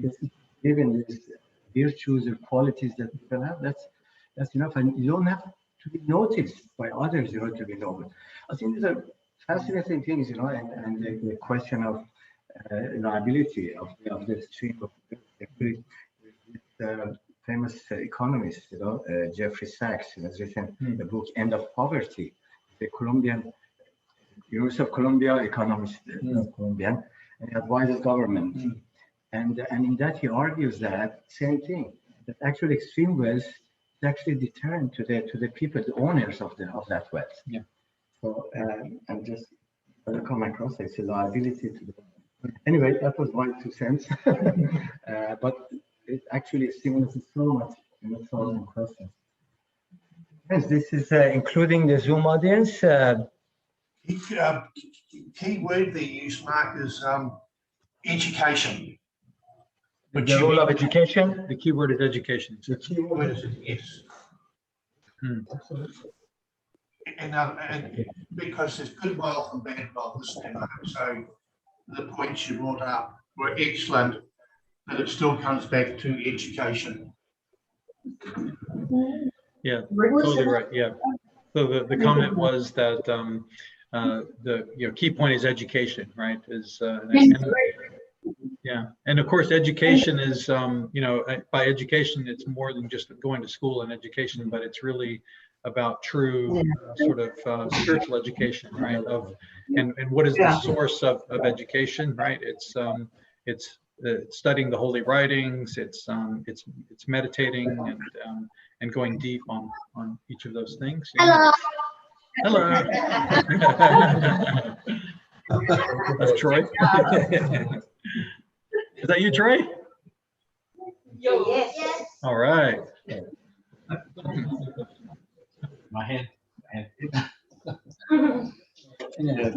Just even these virtues or qualities that people have, that's enough. And you don't have to be noticed by others, to be noble. I think these are fascinating things, and the question of liability of the stream of the famous economist, Jeffrey Sachs, has written the book End of Poverty. The University of Columbia economist, Colombian, and he advises government. And in that he argues that same thing, that actually extreme wealth is actually deterrent to the people, the owners of that wealth. Yeah. So and just come across it's a liability to the. Anyway, that was my 2 cents. But it actually stimulated so much thousand questions. Yes, this is including the Zoom audience. Key word they use, Mark, is education. The role of education. The key word is education. The key Word word is yes. Absolutely. And because there's good wealth and bad wealth, so the points you brought up were excellent, but it still comes back to education. Yeah, totally right. Yeah. So the comment was that the key point is education, right? And of course education is by education it's more than just going to school and education, but it's really about true sort of spiritual education, right? And what is the source of education, right? It's studying the holy writings. It's meditating and going deep on each of those things. Hello. Hello. That's Troy. Is that you, Troy? Yes. All right. My hand. In a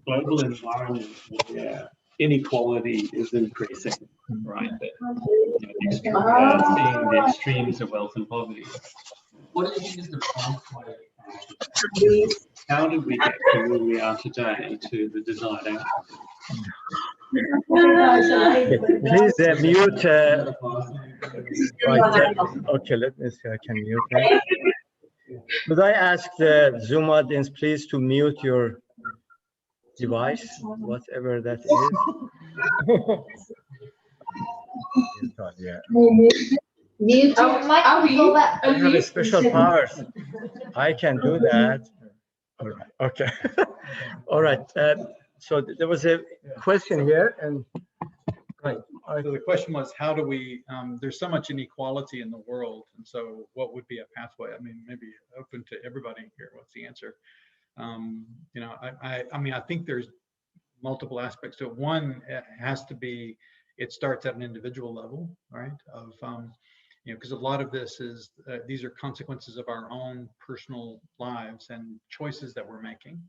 global environment where inequality is increasing, right? Seeing the extremes of wealth and poverty. What do you think is the pathway? How did we get from where we are today to the desired outcome? Please mute. Right, okay, let me see. I can mute that. Could I ask the Zoom audience, please, to mute your device, whatever that is? Yeah. Mute your mic. I have a special powers. I can do that. All right. Okay. All right. So there was a question here, and right. So the question was, how do we? There's so much inequality in the world, and so what would be a pathway? I mean, maybe open to everybody here. What's the answer? I mean, I think there's multiple aspects to it. One, it has to be. It starts at an individual level, right? Of because a lot of this is these are consequences of our own personal lives and choices that we're making.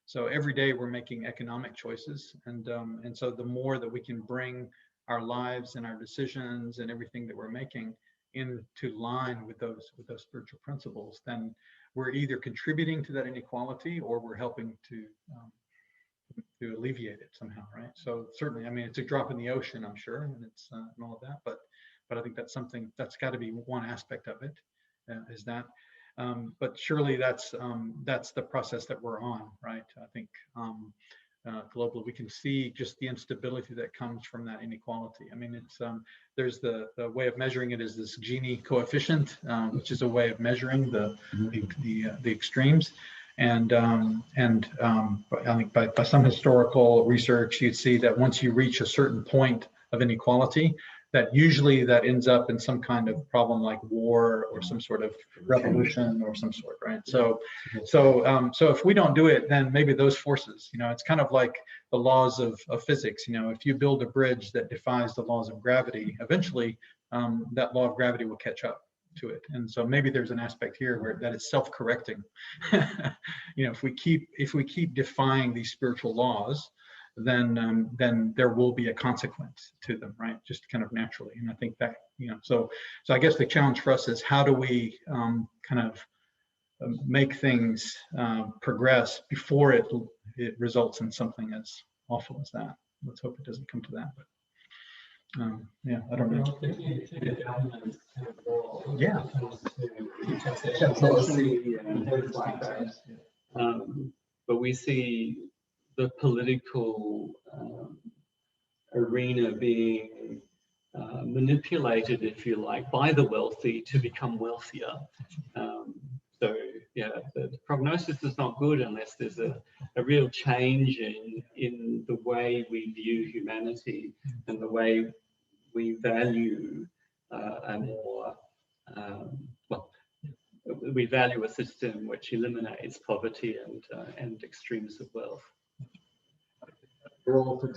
So every day we're making economic choices, and so the more that we can bring our lives and our decisions and everything that we're making into line with those spiritual principles, then we're either contributing to that inequality or we're helping to alleviate it somehow, right? So certainly, I mean, it's a drop in the ocean, I'm sure, and it's and all of that, but I think that's something that's got to be one aspect of it, is that. But surely that's the process that we're on, right? I think globally we can see just the instability that comes from that inequality. I mean, it's there's the way of measuring it is this Gini coefficient, which is a way of measuring the extremes. And I think by some historical research, you'd see that once you reach a certain point of inequality, that usually that ends up in some kind of problem like war or some sort of revolution or some sort, right? So if we don't do it, then maybe those forces, it's kind of like the laws of physics. If you build a bridge that defies the laws of gravity, eventually that law of gravity will catch up to it. And so maybe there's an aspect here where that is self-correcting. If we keep defying these spiritual laws, then there will be a consequence to them, right? Just kind of naturally. And I think that, so I guess the challenge for us is how do we kind of make things progress before it results in something as awful as that. Let's hope it doesn't come to that. But yeah, I don't know. Yeah. But we see the political arena being manipulated, if you like, by the wealthy to become wealthier. So yeah, the prognosis is not good unless there's a real change in the way we view humanity and the way we value a more, we value a system which eliminates poverty and extremes of wealth. Role for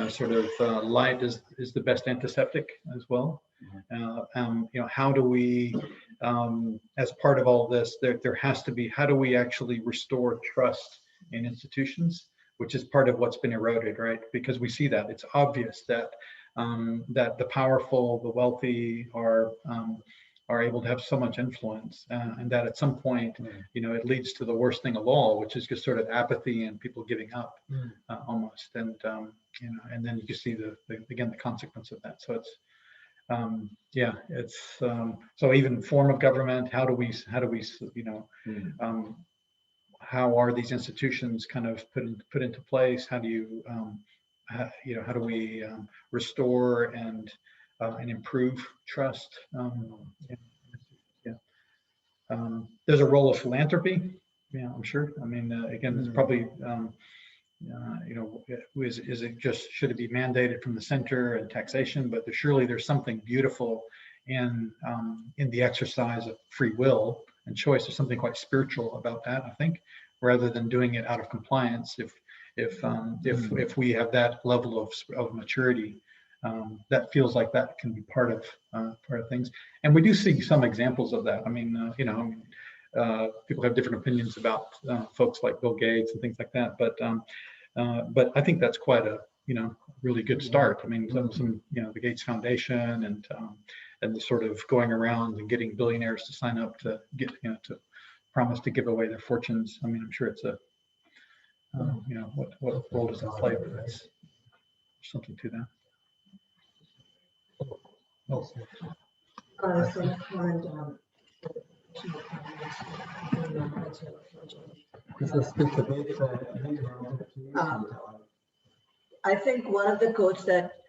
sort of light is the best antiseptic as well. How do we, as part of all this, there has to be, how do we actually restore trust in institutions, which is part of what's been eroded, right? Because we see that it's obvious that that the powerful, the wealthy are able to have so much influence, and that at some point, it leads to the worst thing of all, which is just sort of apathy and people giving up almost. And and then you can see again the consequence of that. So it's so even form of government. How do we how are these institutions kind of put into place? How do you how do we restore and improve trust? There's a role of philanthropy. Yeah, I'm sure. I mean, again, it's probably is it just, should it be mandated from the center and taxation? But surely there's something beautiful in the exercise of free will and choice. There's something quite spiritual about that, I think, rather than doing it out of compliance. If we have that level of maturity, that feels like that can be part of things. And we do see some examples of that. I mean, people have different opinions about folks like Bill Gates and things like that, but I think that's quite a really good start. I mean, some the Gates Foundation and the sort of going around and getting billionaires to sign up to get to promise to give away their fortunes. I mean, I'm sure it's a what role does it play? But that's something to that. I think one of the quotes that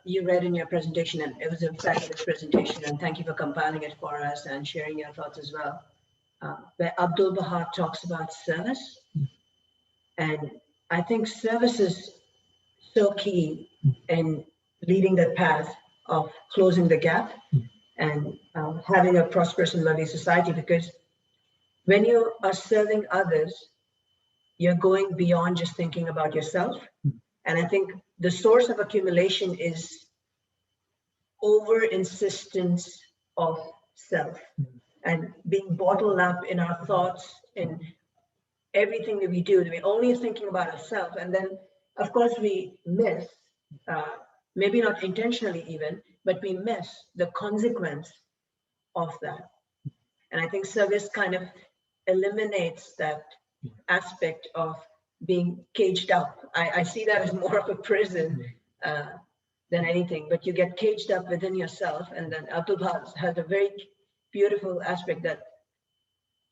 you read in your presentation, and it was a fabulous presentation, and thank you for compiling it for us and sharing your thoughts as well, where Abdul Baha talks about service. And I think service is so key in leading the path of closing the gap and having a prosperous and loving society, because when you are serving others, you're going beyond just thinking about yourself. And I think the source of accumulation is over insistence of self and being bottled up in our thoughts, in everything that we do. We're only thinking about ourselves. And then of course, we miss, maybe not intentionally even, but we miss the consequence of that. And I think service kind of eliminates that aspect of being caged up. I see that as more of a prison than anything, but you get caged up within yourself. And then Abdul has a very beautiful aspect that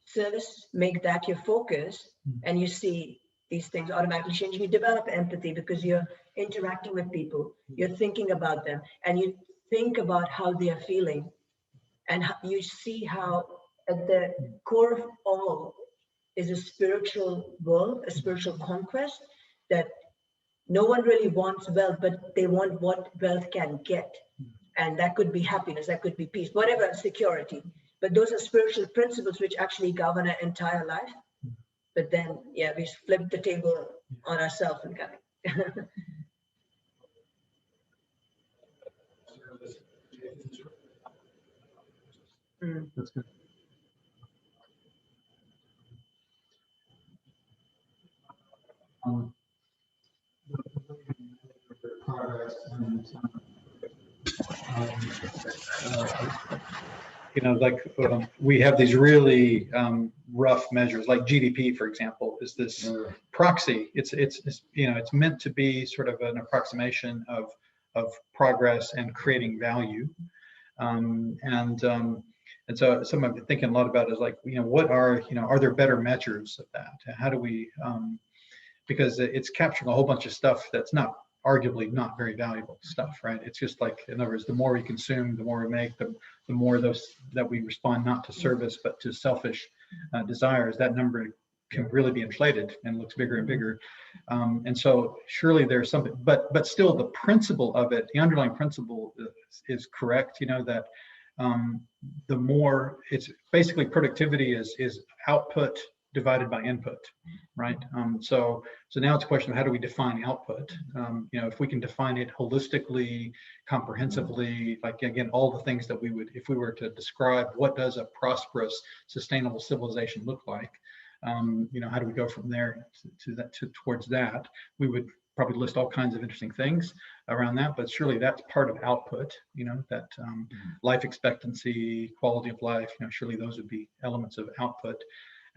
service make that your focus, and you see these things automatically changing. You develop empathy because you're interacting with people, you're thinking about them, and you think about how they are feeling, and you see how at the core of all is a spiritual world, a spiritual conquest, that no one really wants wealth, but they want what wealth can get. And that could be happiness, that could be peace, whatever, security. But those are spiritual principles which actually govern our entire life. But then, yeah, we flip the table on ourselves and kind of. That's good. Progress and you know, like we have these really rough measures, like GDP, for example, is this proxy. It's you know, it's meant to be sort of an approximation of progress and creating value, and so something I've been thinking a lot about is like, you know, what are, you know, are there better measures of that? How do we because it's capturing a whole bunch of stuff that's not arguably not very valuable stuff, right? It's just like, in other words, the more we consume, the more we make, the more those that we respond not to service but to selfish desires, that number can really be inflated and looks bigger and bigger. And so surely there's something, but still the principle of it, the underlying principle is correct, you know, that the more, it's basically productivity is output divided by input, right? So now it's a question of how do we define output? You know, if we can define it holistically, comprehensively, like again, all the things that we would, if we were to describe what does a prosperous, sustainable civilization look like, you know, how do we go from there towards that? We would probably list all kinds of interesting things around that, but surely that's part of output, you know, that life expectancy, quality of life, you know, surely those would be elements of output.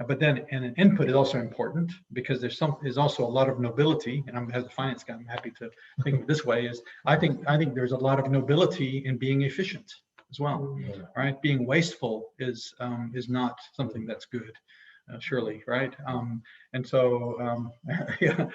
But then, and an input is also important because there's also a lot of nobility, and I'm, as a finance guy, I'm happy to think of it this way, is I think there's a lot of nobility in being efficient as well, right? Being wasteful is not something that's good. Surely, right? And so, yeah,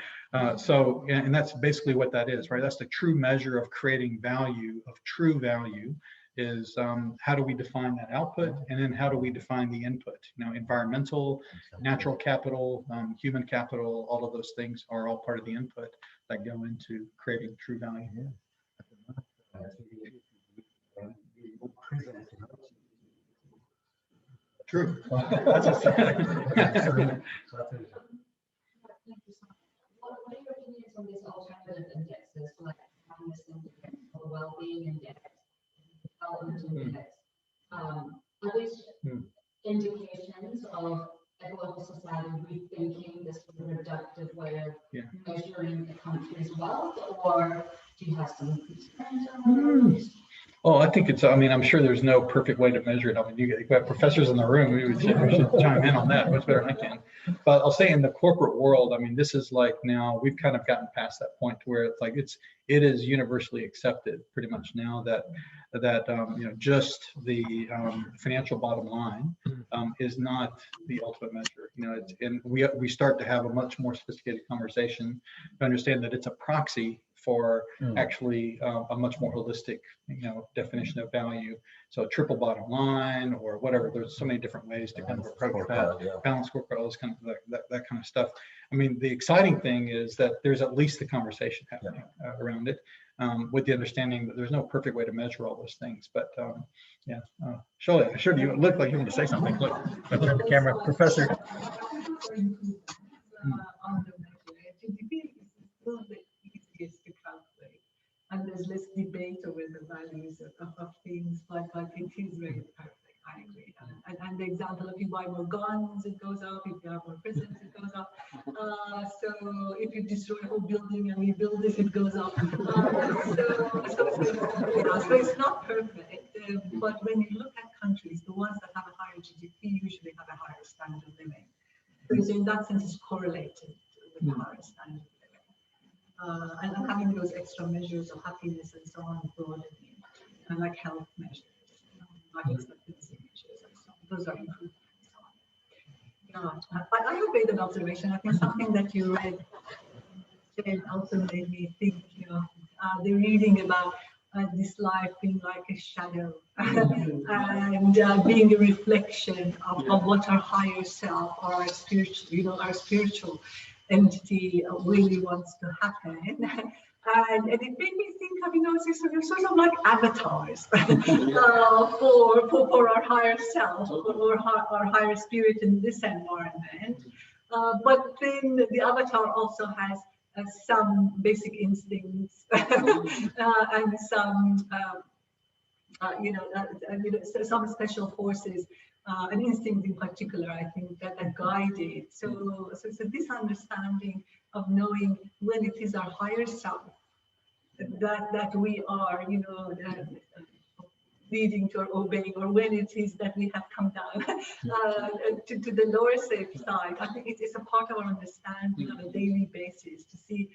so, and that's basically what that is, right? That's the true measure of creating value, of true value, is how do we define that output, and then how do we define the input? You know, environmental, natural capital, human capital, all of those things are all part of the input that go into creating true value. True. That's What are your opinions on these alternative indexes, like happiness index or well-being index, development index? Are these indications of a global society rethinking this sort of reductive way of measuring a country's wealth, or do you have some concerns on those? Oh, I think it's, I mean, I'm sure there's no perfect way to measure it. I mean, you got professors in the room, we should chime in on that much better than I can. But I'll say in the corporate world, I mean, this is like now we've kind of gotten past that point where it's like it is universally accepted pretty much now that you know, just the financial bottom line is not the ultimate measure. You know, and we start to have a much more sophisticated conversation to understand that it's a proxy for actually a much more holistic, you know, definition of value. So triple bottom line or whatever. There's so many different ways to kind of approach that. Balance scorecard, all this kind of that kind of stuff. I mean, the exciting thing is that there's at least the conversation happening around it, with the understanding that there's no perfect way to measure all those things. But yeah, Shirley, sure, you look like you want to say something. Look, turn the camera, Professor. To calculate, and there's less debate over the values of things, but it is very perfect. I agree. And the example, if you buy more guns, it goes up. If you have more prisons, it goes up. So if you destroy a whole building and rebuild it, it goes up. So it's not perfect. But when you look at countries, the ones that have a higher GDP usually have a higher standard of living. So in that sense, it's correlated with the higher standard of living. And having those extra measures of happiness and so on broadly, and like health measures, life expectancy measures, and so on. Those are improved. But I have made an observation. I think something that you read also made me think, the reading about this life being like a shadow and being a reflection of what our higher self or our spiritual entity really wants to happen. And it made me think of, sort of like avatars for our higher self or our higher spirit in this environment. But then the avatar also has some basic instincts and some, some special forces, and instincts in particular, I think, that guide it. So this understanding of knowing when it is our higher self that we are, leading to or obeying, or when it is that we have come down to the lower safe side. I think it is a part of our understanding on a daily basis to see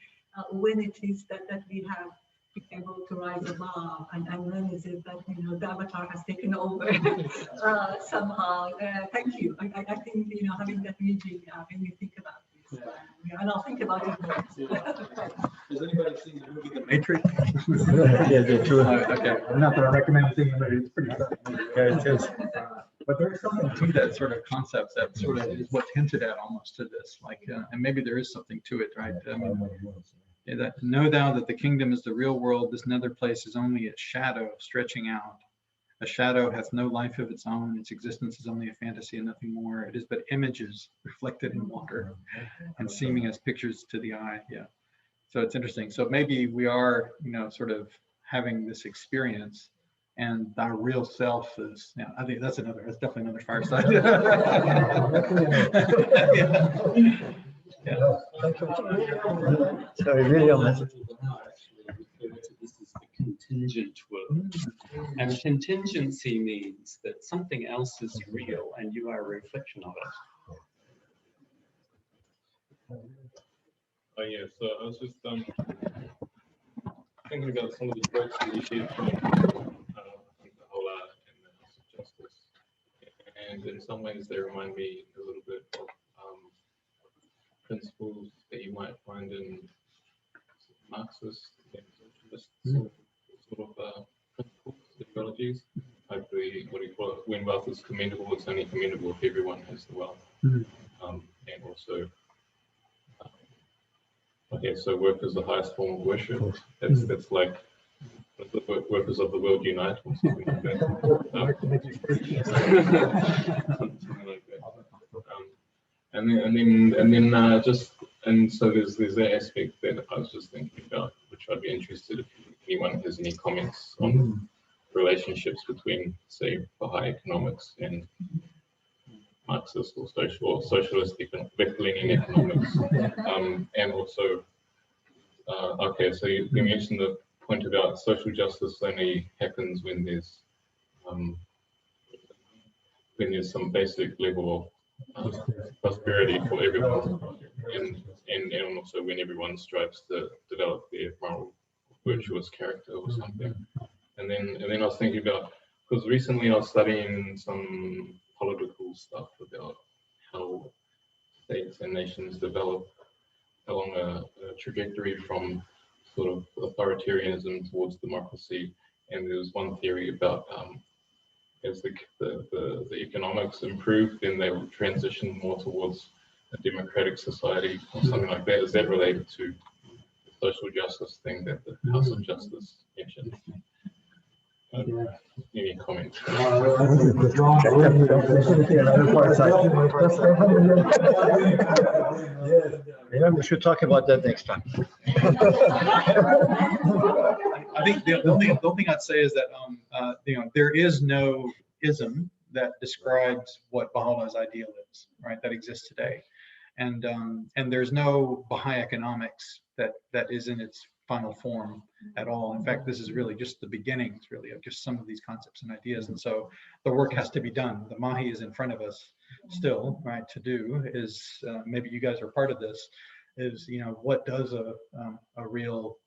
when it is that we have been able to rise above, and when is it that the avatar has taken over somehow. Thank you. I think having that reading made me think about this, and I'll think about it more. Has anybody seen the movie The Matrix? Yeah, true. Okay, I'm not going to recommend seeing it, but it's pretty good. Yeah, it is. But there's something to that sort of concept that sort of is what's hinted at almost to this, like, and maybe there is something to it, right? I mean, that know thou that the kingdom is the real world, this nether place is only a shadow stretching out. A shadow hath no life of its own, its existence is only a fantasy and nothing more. It is but images reflected in water and seeming as pictures to the eye. Yeah. So it's interesting. So maybe we are, sort of having this experience, and our real self is, I think that's definitely another fireside. Yeah. So really honest. This is the contingent world. And contingency means that something else is real and you are a reflection of it. Oh yeah, so I was just thinking about some of the books that you shared from the whole art and the House of Justice, and in some ways they remind me a little bit of principles that you might find in Marxist and socialist sort of principles, ideologies. Like what do you call it? When wealth is commendable, it's only commendable if everyone has the wealth, and also. Okay, so work is the highest form of worship. That's like the workers of the world unite, or something like that. Something like that. And so there's that aspect that I was just thinking about, which I'd be interested if anyone has any comments on relationships between, say, Baha'i economics and Marxist or socialist left-leaning economics, and also, okay, so you mentioned the point about social justice only happens when there's some basic level of prosperity for everyone, and also when everyone strives to develop their moral, virtuous character or something. And then I was thinking about, because recently I was studying some political stuff about how states and nations develop along a trajectory from sort of authoritarianism towards democracy. And there was one theory about as the economics improve, then they will transition more towards a democratic society or something like that. Is that related to the social justice thing that the House of Justice mentioned? Any comments? Yeah, we should talk about that next time. I think the only thing I'd say is that there is no ism that describes what Baha'u'llah's ideal is, right? That exists today. And there's no Baha'i economics that is in its final form at all. In fact, this is really just the beginnings, really, of just some of these concepts and ideas. And so the work has to be done. The Mahi is in front of us still, right? To do is maybe you guys are part of this. Is what does a real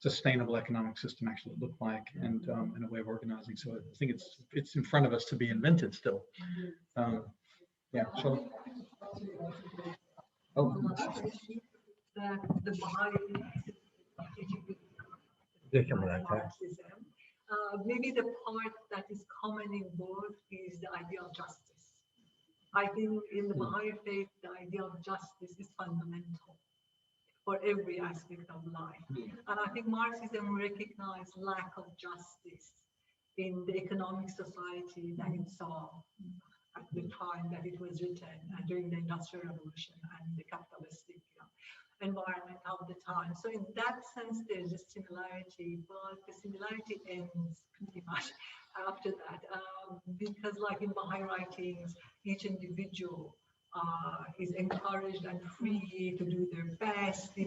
sustainable economic system actually look like, and a way of organizing. So I think it's in front of us to be invented still. Yeah. So. Oh. The Baha'i Marxism. Maybe the part that is common in both is the idea of justice. I think in the Baha'i faith, the idea of justice is fundamental for every aspect of life. And I think Marxism recognized lack of justice in the economic society that it saw at the time that it was written, during the Industrial Revolution and the capitalistic environment of the time. So in that sense, there's a similarity, but the similarity ends pretty much after that, because like in Baha'i writings, each individual is encouraged and free to do their best,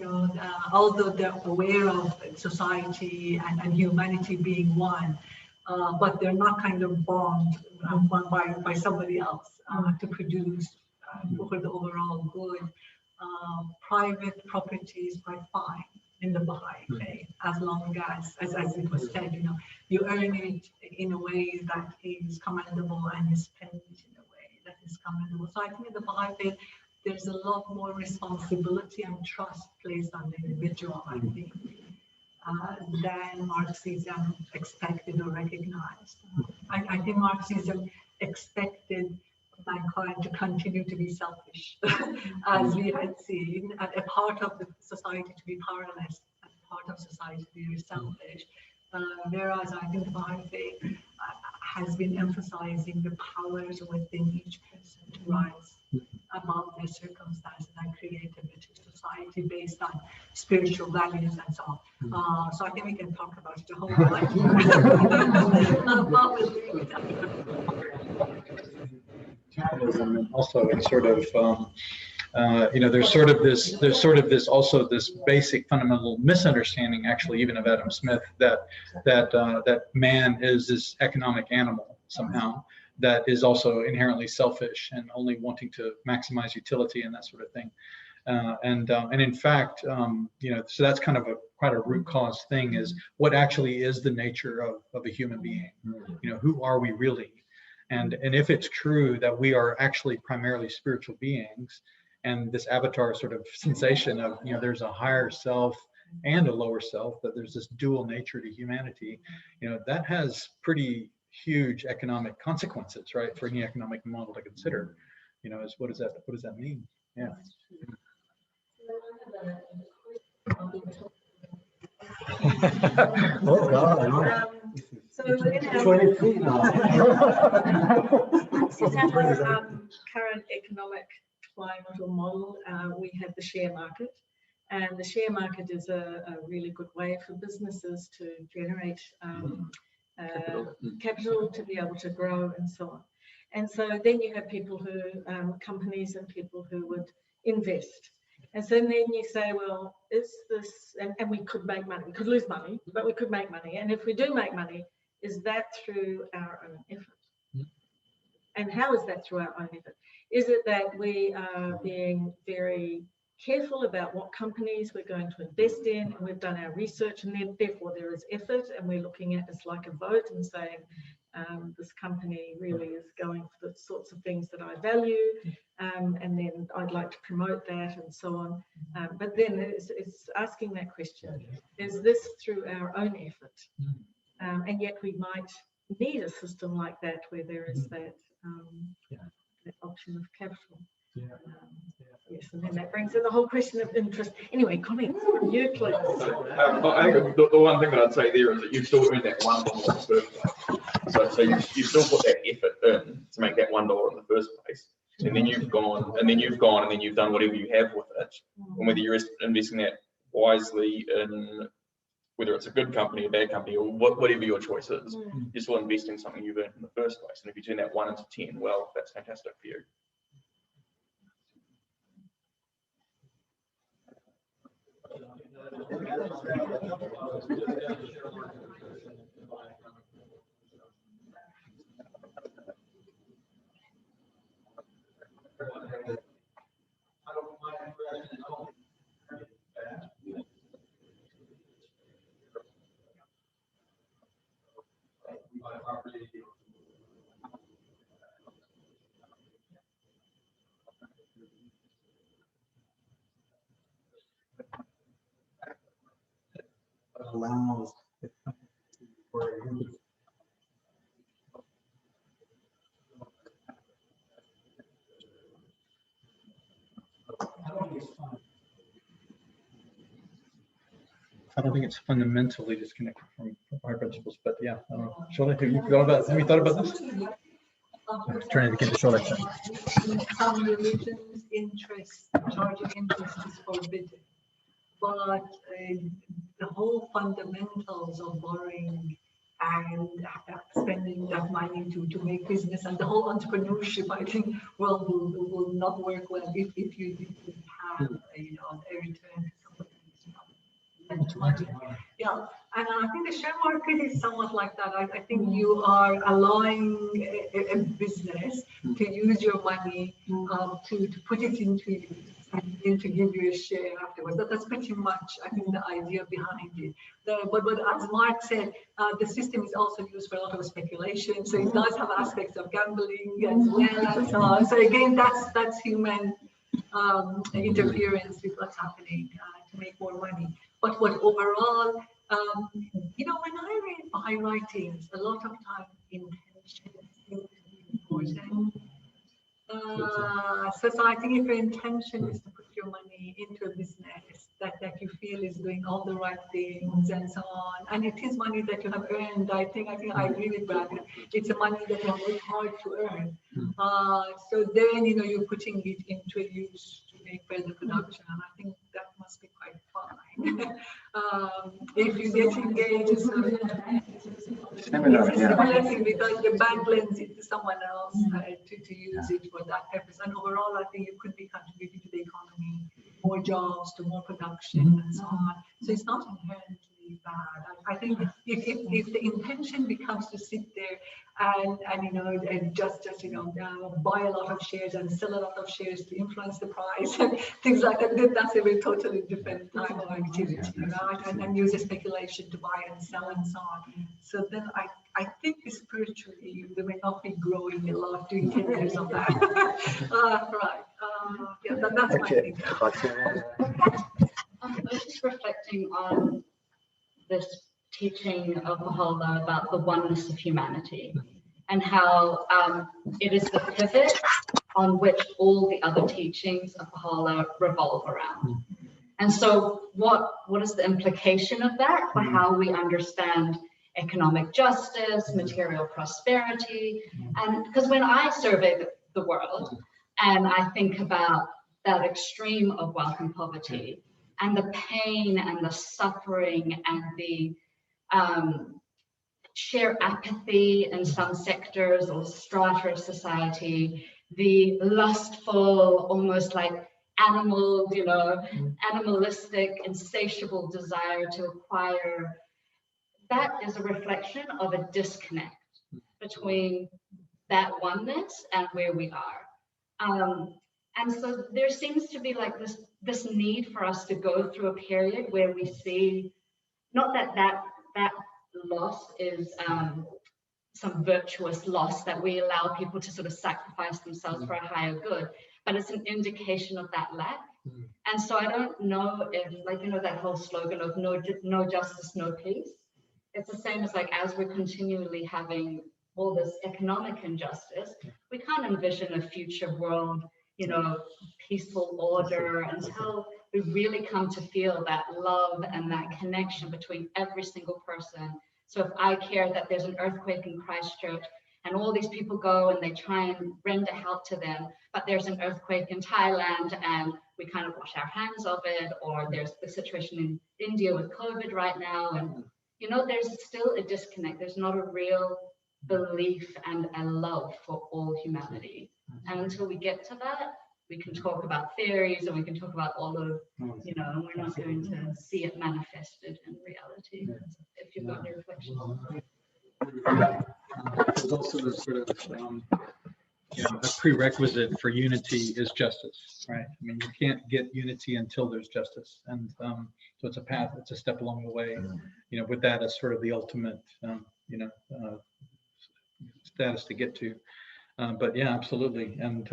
although they're aware of society and humanity being one, but they're not kind of bound by somebody else to produce for the overall good. Private property is quite fine in the Baha'i faith, as long as it was said, you earn it in a way that is commendable and you spend it in a way that is commendable. So I think in the Baha'i faith, there's a lot more responsibility and trust placed on the individual, I think, than Marxism expected or recognized. I think Marxism expected mankind to continue to be selfish, as we had seen, a part of the society to be powerless, and part of society to be selfish. Whereas I think the Baha'i faith has been emphasizing the powers within each person to rise above their circumstances and create a better society based on spiritual values and so on. So I think we can talk about it a whole lot. Capitalism, and also it's sort of there's sort of this also this basic fundamental misunderstanding, actually, even of Adam Smith, that man is this economic animal somehow that is also inherently selfish and only wanting to maximize utility and that sort of thing. And in fact, so that's kind of quite a root cause thing, is what actually is the nature of a human being? Who are we really? And if it's true that we are actually primarily spiritual beings, and this avatar sort of sensation of, there's a higher self and a lower self, that there's this dual nature to humanity, that has pretty huge economic consequences, right? For any economic model to consider, is what does that mean? Yeah. Oh God. So in our current economic climate or model, we have the share market, and the share market is a really good way for businesses to generate capital to be able to grow and so on. And so then you have people who, companies and people who would invest. And so then you say, well, is this, and we could make money, we could lose money, but we could make money. And if we do make money, is that through our own effort? And how is that through our own effort? Is it that we are being very careful about what companies we're going to invest in, and we've done our research, and therefore there is effort, and we're looking at it's like a vote and saying, this company really is going for the sorts of things that I value, and then I'd like to promote that and so on. But then it's asking that question, is this through our own effort? And yet we might need a system like that where there is that, that option of capital. Yes, and then that brings in the whole question of interest. Anyway, comments from you, please. I think the one thing that I'd say there is that you've still earned that $1 in the first place. So you still put that effort in to make that $1 in the first place. And then you've gone, and then you've done whatever you have with it. And whether you're investing that wisely in whether it's a good company, a bad company, or whatever your choice is, you're still investing in something you've earned in the first place. And if you turn that 1 into 10, well, that's fantastic for you. Allows I don't think it's fundamentally disconnected from our principles, but yeah, I don't know. Charlotte, have you thought about this? I'm trying to get the Charlotte. In some religions, charging interest is forbidden. But the whole fundamentals of borrowing and spending that money to make business and the whole entrepreneurship, I think, will not work well if you didn't have a return to somebody. Yeah, and I think the share market is somewhat like that. I think you are allowing a business to use your money to put it into you and to give you a share afterwards. That's pretty much, I think, the idea behind it. But as Marc said, the system is also used for a lot of speculation. So it does have aspects of gambling as well and so on. So again, that's human interference with what's happening to make more money. But what overall, when I read buy writings, a lot of time intention is important. So I think if your intention is to put your money into a business that you feel is doing all the right things and so on, and it is money that you have earned, I think I agree with Brad. It's a money that you have worked hard to earn. So then you're putting it into a use to make further production, and I think that must be quite fine. If you get engaged, it's similar, yeah. Because the bank lends it to someone else to use it for that purpose. And overall, I think you could be contributing to the economy, more jobs, to more production, and so on. So it's not inherently bad. I think if the intention becomes to sit there and just buy a lot of shares and sell a lot of shares to influence the price and things like that, then that's a very totally different type of activity, right? And use a speculation to buy and sell and so on. So then I think spiritually we may not be growing a lot doing 10 years of that. Right. Yeah, that's my thing. I was just reflecting on this teaching of Baha'u'llah about the oneness of humanity and how it is the pivot on which all the other teachings of Baha'u'llah revolve around. And so what is the implication of that for how we understand economic justice, material prosperity? And because when I survey the world and I think about that extreme of wealth and poverty and the pain and the suffering and the sheer apathy in some sectors or strata of society, the lustful, almost like animal, animalistic, insatiable desire to acquire, that is a reflection of a disconnect between that oneness and where we are. And so there seems to be like this need for us to go through a period where we see, not that loss is some virtuous loss that we allow people to sort of sacrifice themselves for a higher good, but it's an indication of that lack. And so I don't know if, that whole slogan of no justice, no peace. It's the same as as we're continually having all this economic injustice, we can't envision a future world, peaceful order until we really come to feel that love and that connection between every single person. So if I care that there's an earthquake in Christchurch and all these people go and they try and render help to them, but there's an earthquake in Thailand and we kind of wash our hands of it, or there's the situation in India with COVID right now. And, you know, there's still a disconnect. There's not a real belief and a love for all humanity. And until we get to that, we can talk about theories and we can talk about all of, you know, and we're not going to see it manifested in reality. If you've got any reflections. There's also this sort of, you know, a prerequisite for unity is justice, right? I mean, you can't get unity until there's justice. And so it's a path, it's a step along the way, you know, with that as sort of the ultimate, you know, status to get to. But yeah, absolutely. And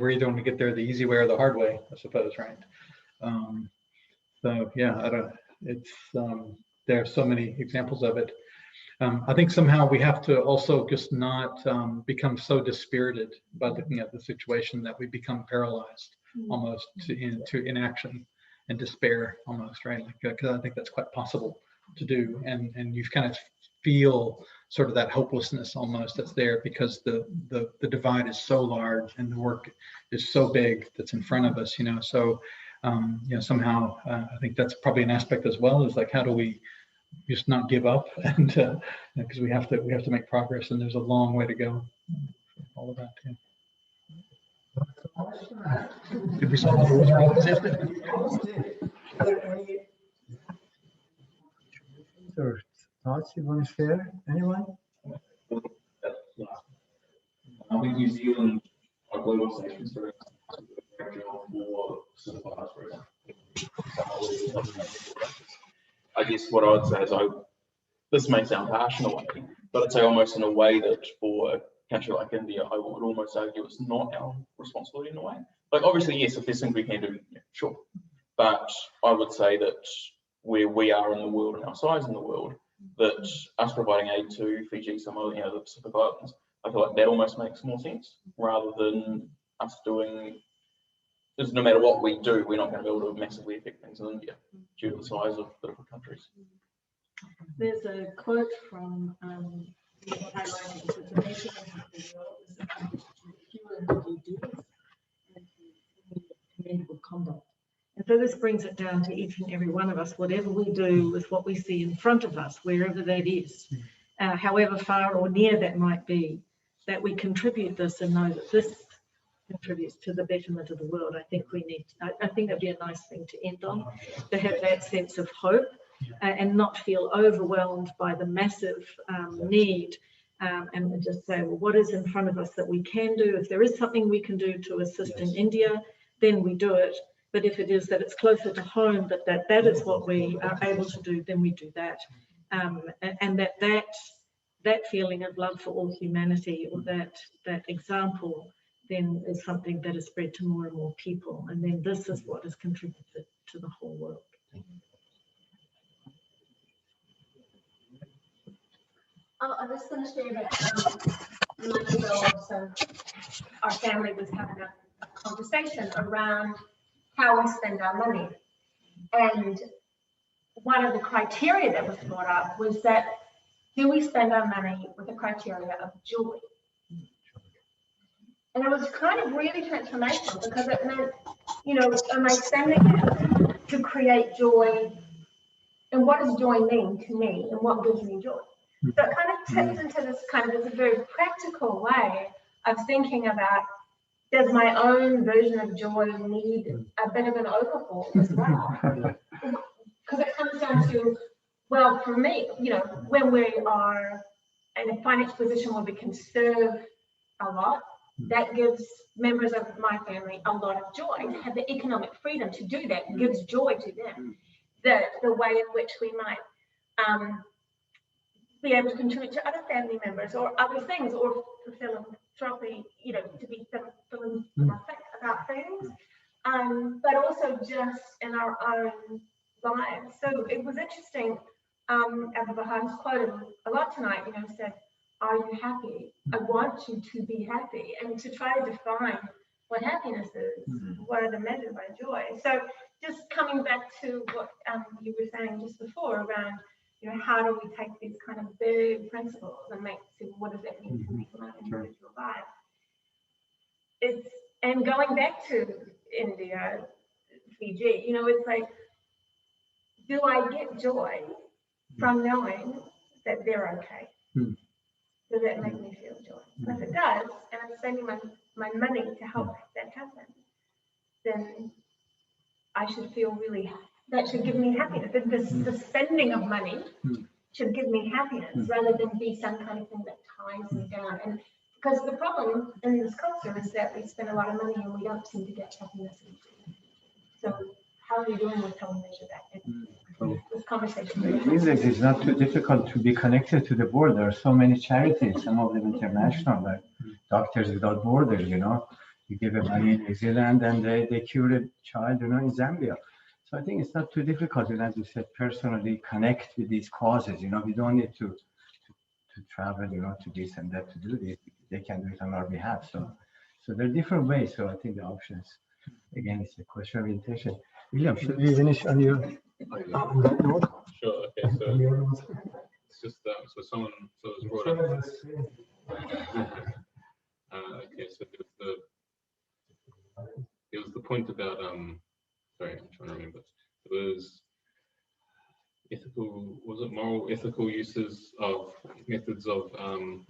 we're either going to get there the easy way or the hard way, I suppose, right? So yeah, it's, there are so many examples of it. I think somehow we have to also just not become so dispirited by looking at the situation that we become paralyzed almost to inaction and despair almost, right? Because I think that's quite possible to do. And you kind of feel sort of that hopelessness almost that's there because the divide is so large and the work is so big that's in front of us, you know. So, you know, somehow I think that's probably an aspect as well, is like, how do we just not give up, and because we have to make progress, and there's a long way to go. All of that. Yeah. Did we solve all those problems? Or thoughts you want to share? Anyone? I think New Zealand, our global station, for I guess what I would say is this may sound harsh in a way, but I'd say almost in a way that for a country like India, I would almost argue it's not our responsibility in a way. Like obviously, yes, if there's things we can do, yeah, sure. But I would say that where we are in the world and our size in the world, that us providing aid to Fiji, some of, you know, the Pacific Islands, I feel like that almost makes more sense rather than us doing, because no matter what we do, we're not going to be able to massively affect things in India due to the size of the different countries. There's a quote from highlighting that the nation of the world is accomplished through fewer good deeds and commendable conduct. And so this brings it down to each and every one of us, whatever we do with what we see in front of us, wherever that is, however far or near that might be, that we contribute this and know that this contributes to the betterment of the world. I think we need, I think that'd be a nice thing to end on, to have that sense of hope and not feel overwhelmed by the massive need, and just say, well, what is in front of us that we can do? If there is something we can do to assist in India, then we do it. But if it is that it's closer to home, that is what we are able to do, then we do that. And that feeling of love for all humanity, or that example, then is something that is spread to more and more people. And then this is what has contributed to the whole world. I was going to share that months ago, so our family was having a conversation around how we spend our money. And one of the criteria that was brought up was that, do we spend our money with the criteria of joy? And it was kind of really transformational, because it meant, you know, am I spending it to create joy? And what does joy mean to me? And what gives me joy? So it kind of tipped into this kind of this very practical way of thinking about, does my own version of joy need a bit of an overhaul as well? Because it comes down to, well, for me, you know, when we are in a financial position where we can serve a lot, that gives members of my family a lot of joy. To have the economic freedom to do that gives joy to them. The way in which we might be able to contribute to other family members or other things, or for philanthropy, you know, to be philanthropic about things, but also just in our own lives. So it was interesting. Abu Bahan's quoted a lot tonight, you know, said, are you happy? I want you to be happy, and to try to define what happiness is, what are the measures by joy. So just coming back to what you were saying just before around, you know, how do we take these kind of big principles and make, what does that mean to me in my individual life? And going back to India, Fiji. You know, it's like, do I get joy from knowing that they're okay? Does that make me feel joy? And if it does, and I'm spending my money to help that happen, then I should feel really, that should give me happiness. The spending of money should give me happiness rather than be some kind of thing that ties me down. And because the problem in this culture is that we spend a lot of money and we don't seem to get happiness. So how are we doing with how we measure that? This conversation. It means that it's not too difficult to be connected to the world. There are so many charities, some of them international, like Doctors Without Borders, you know. You give them money in New Zealand and they cure a child, you know, in Zambia. So I think it's not too difficult, and as you said, personally connect with these causes. You know, we don't need to travel, you know, to this and that to do this. They can do it on our behalf. So there are different ways. So I think the options, again, it's a question of intention. William, should we finish on your on that note? Sure. Okay. So it's just so someone was brought up. Okay. So there was the point about sorry, I'm trying to remember. It was ethical. Was it moral, ethical uses of methods of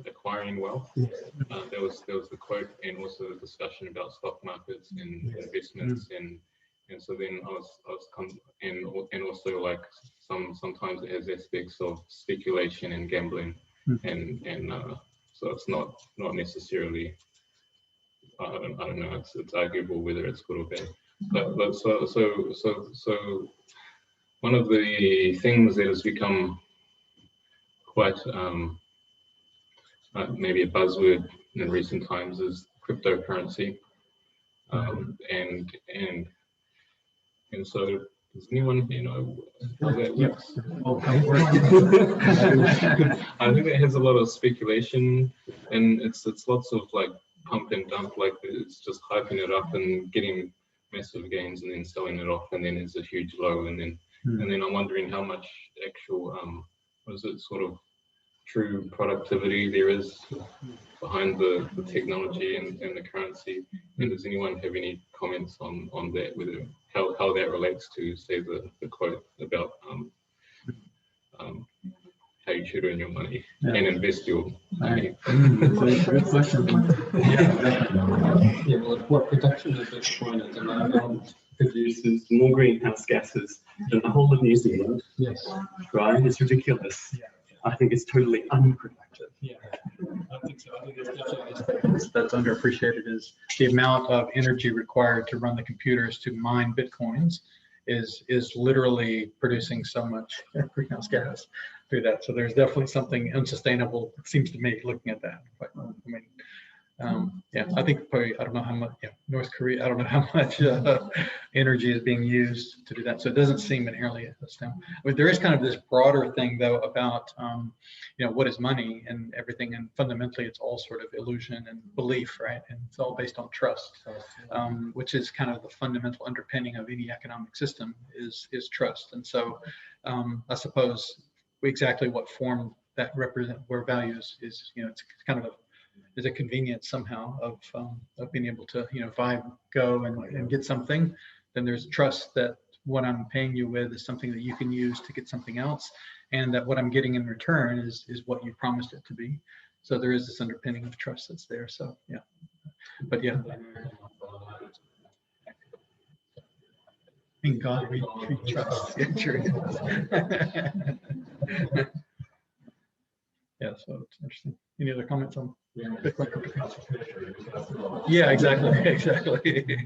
acquiring wealth? Yes. There was the quote, and also the discussion about stock markets and investments, and so then I was and also like sometimes it has aspects of speculation and gambling, and so it's not necessarily. I don't know. It's arguable whether it's good or bad. But so one of the things that has become quite maybe a buzzword in recent times is cryptocurrency, and so does anyone how that works? I think it has a lot of speculation, and it's lots of like pump and dump, like it's just hyping it up and getting massive gains and then selling it off, and then there's a huge low, and then I'm wondering how much actual was it sort of true productivity there is behind the technology and the currency, and does anyone have any comments on that, whether how that relates to, say, the quote about how you should earn your money and invest your money? It's a good question. Yeah, well, what production of Bitcoin at the moment produces more greenhouse gases than the whole of New Zealand. Yes. Right? It's ridiculous. Yeah. I think it's totally unproductive. Yeah, I think so. I think that's underappreciated, is the amount of energy required to run the computers to mine Bitcoins is literally producing so much greenhouse gas through that. So there's definitely something unsustainable, it seems to me, looking at that. But, I mean, yeah, I think probably, I don't know how much, North Korea, I don't know how much energy is being used to do that. So it doesn't seem inherently sustainable. I mean, there is kind of this broader thing, though, about, what is money and everything. And fundamentally, it's all sort of illusion and belief, right? And it's all based on trust, which is kind of the fundamental underpinning of any economic system is trust. And so I suppose exactly what form that represent where values is, it's kind of is a convenience somehow of being able to, if I go and get something, then there's trust that what I'm paying you with is something that you can use to get something else, and that what I'm getting in return is what you promised it to be. So there is this underpinning of trust that's there. So yeah, but yeah. In God we trust. Yeah, true. Yeah, so it's interesting. Any other comments on Bitcoin cryptocurrency? Yeah, exactly. Yeah.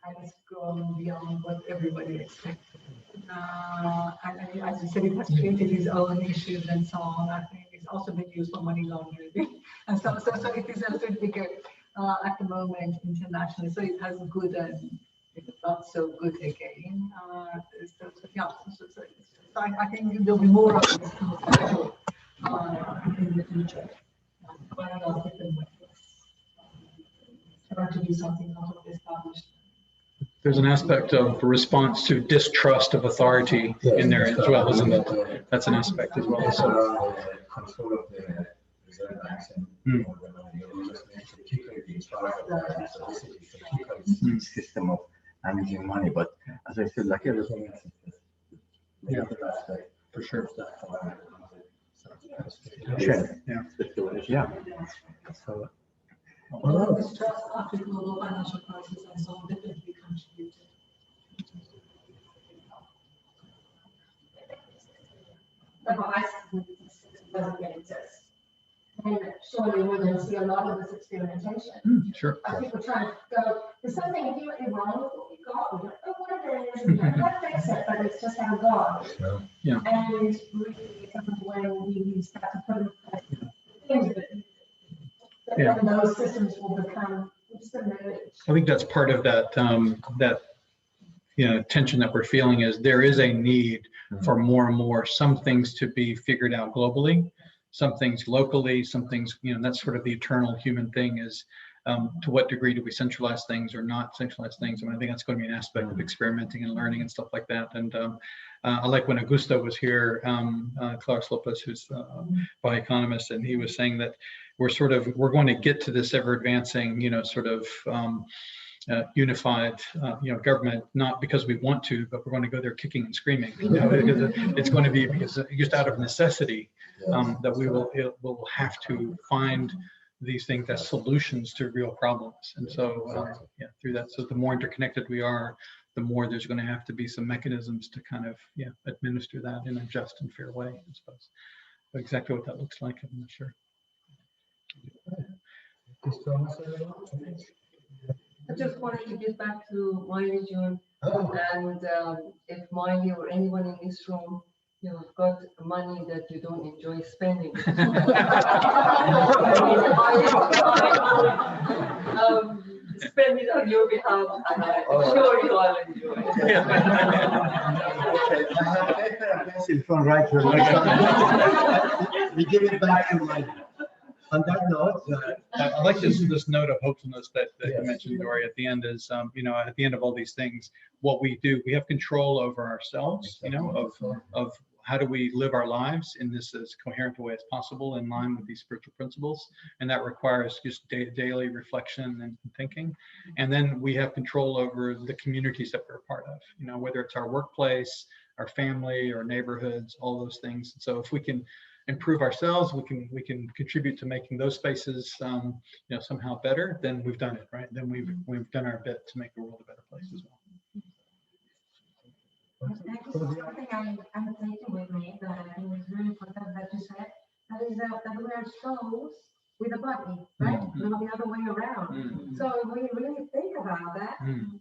And it's grown beyond what everybody expected. And as you said, it has created its own issues and so on. I think it's also been used for money laundering. And so it is a little bigger at the moment internationally. So it has good and not so good again. So I think there'll be more of this in the future. But in different ways. Try to do something out of established. There's an aspect of response to distrust of authority in there as well, isn't it? That's an aspect as well. So, control of the reserve banks and system of managing money. But as I said, like everything else, yeah, for sure. Yeah. Yeah. So. Although distrust after global financial crisis and so on definitely contributed. The bias doesn't yet exist. And surely we're going to see a lot of this experimentation. Sure. I think we're trying to go, there's something inherently wrong with what we've got. We don't know what it is, we don't know how to fix it, but it's just how God. Yeah. And really, when we start to put in place things that Yeah. those systems will become just a marriage. I think that's part of that tension that we're feeling is there is a need for more and more, some things to be figured out globally, some things locally, some things, that's sort of the eternal human thing is to what degree do we centralize things or not centralize things? I mean, I think that's going to be an aspect of experimenting and learning and stuff like that. And I like when Augusto was here, Klaus Lopez, who's a bioeconomist, and he was saying that we're going to get to this ever advancing, unified, government, not because we want to, but we're going to go there kicking and screaming. Because it's going to be because just out of necessity that we'll have to find these things as solutions to real problems. And so, through that, so the more interconnected we are, the more there's going to have to be some mechanisms to kind of, administer that in a just and fair way, I suppose. But exactly what that looks like, I'm not sure. I just wanted to get back to mileage, and if Miley or anyone in this room, you've got money that you don't enjoy spending. Spend it on your behalf, and I'm sure you all enjoy it. We give it back to Miley. On that note, I like this note of hopefulness that you mentioned, Dory, at the end is, at the end of all these things, what we do, we have control over ourselves, of how do we live our lives in this as coherent a way as possible in line with these spiritual principles. And that requires just daily reflection and thinking. And then we have control over the communities that we're a part of, whether it's our workplace, our family, or neighborhoods, all those things. So if we can improve ourselves, we can contribute to making those spaces somehow better, then we've done it, right? Then we've done our bit to make the world a better place as well. Something I'm taking with me that I think is really important that you said, that is that we are souls with a body, right? Not the other way around. So if we really think about that,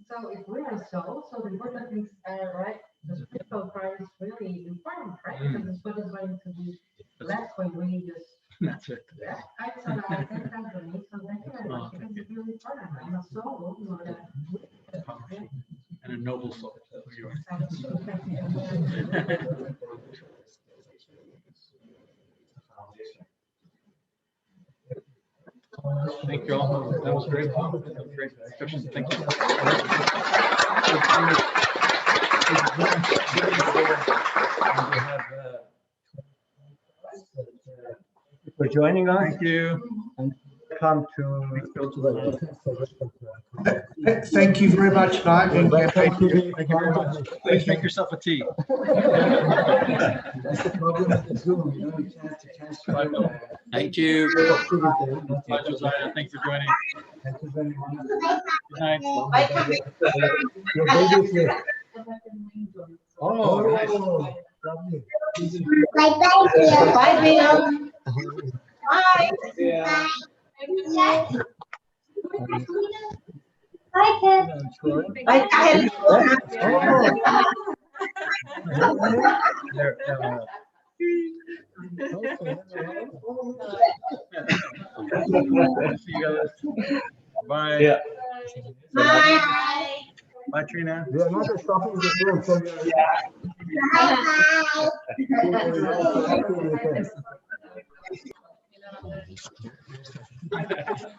so if we are souls, so the important things are, right, the spiritual part is really important, right? Because it's what is going to be left when we just. That's it. Yeah, I take that with me, so thank you very much, because it's really important. I'm a soul, and a noble soul. That's what you are. Thank you all. That was great. That was great discussion. Thank you. For joining us. Thank you. And come to. Thank you very much, Marc. And Thank you very much. Please make yourself a tea. That's the problem with the Zoom. You don't have a chance to. Thank you. Bye, Josiah. Thanks for joining. Thank you very much. Good night. Your baby's here. Oh, nice. Lovely. Bye, Bill. Bye. Yeah. Bye, Ken. Bye, Ken. See you guys. Bye. Yeah. Bye. Bye, Trina. We are not stopping the room, so we are. Bye.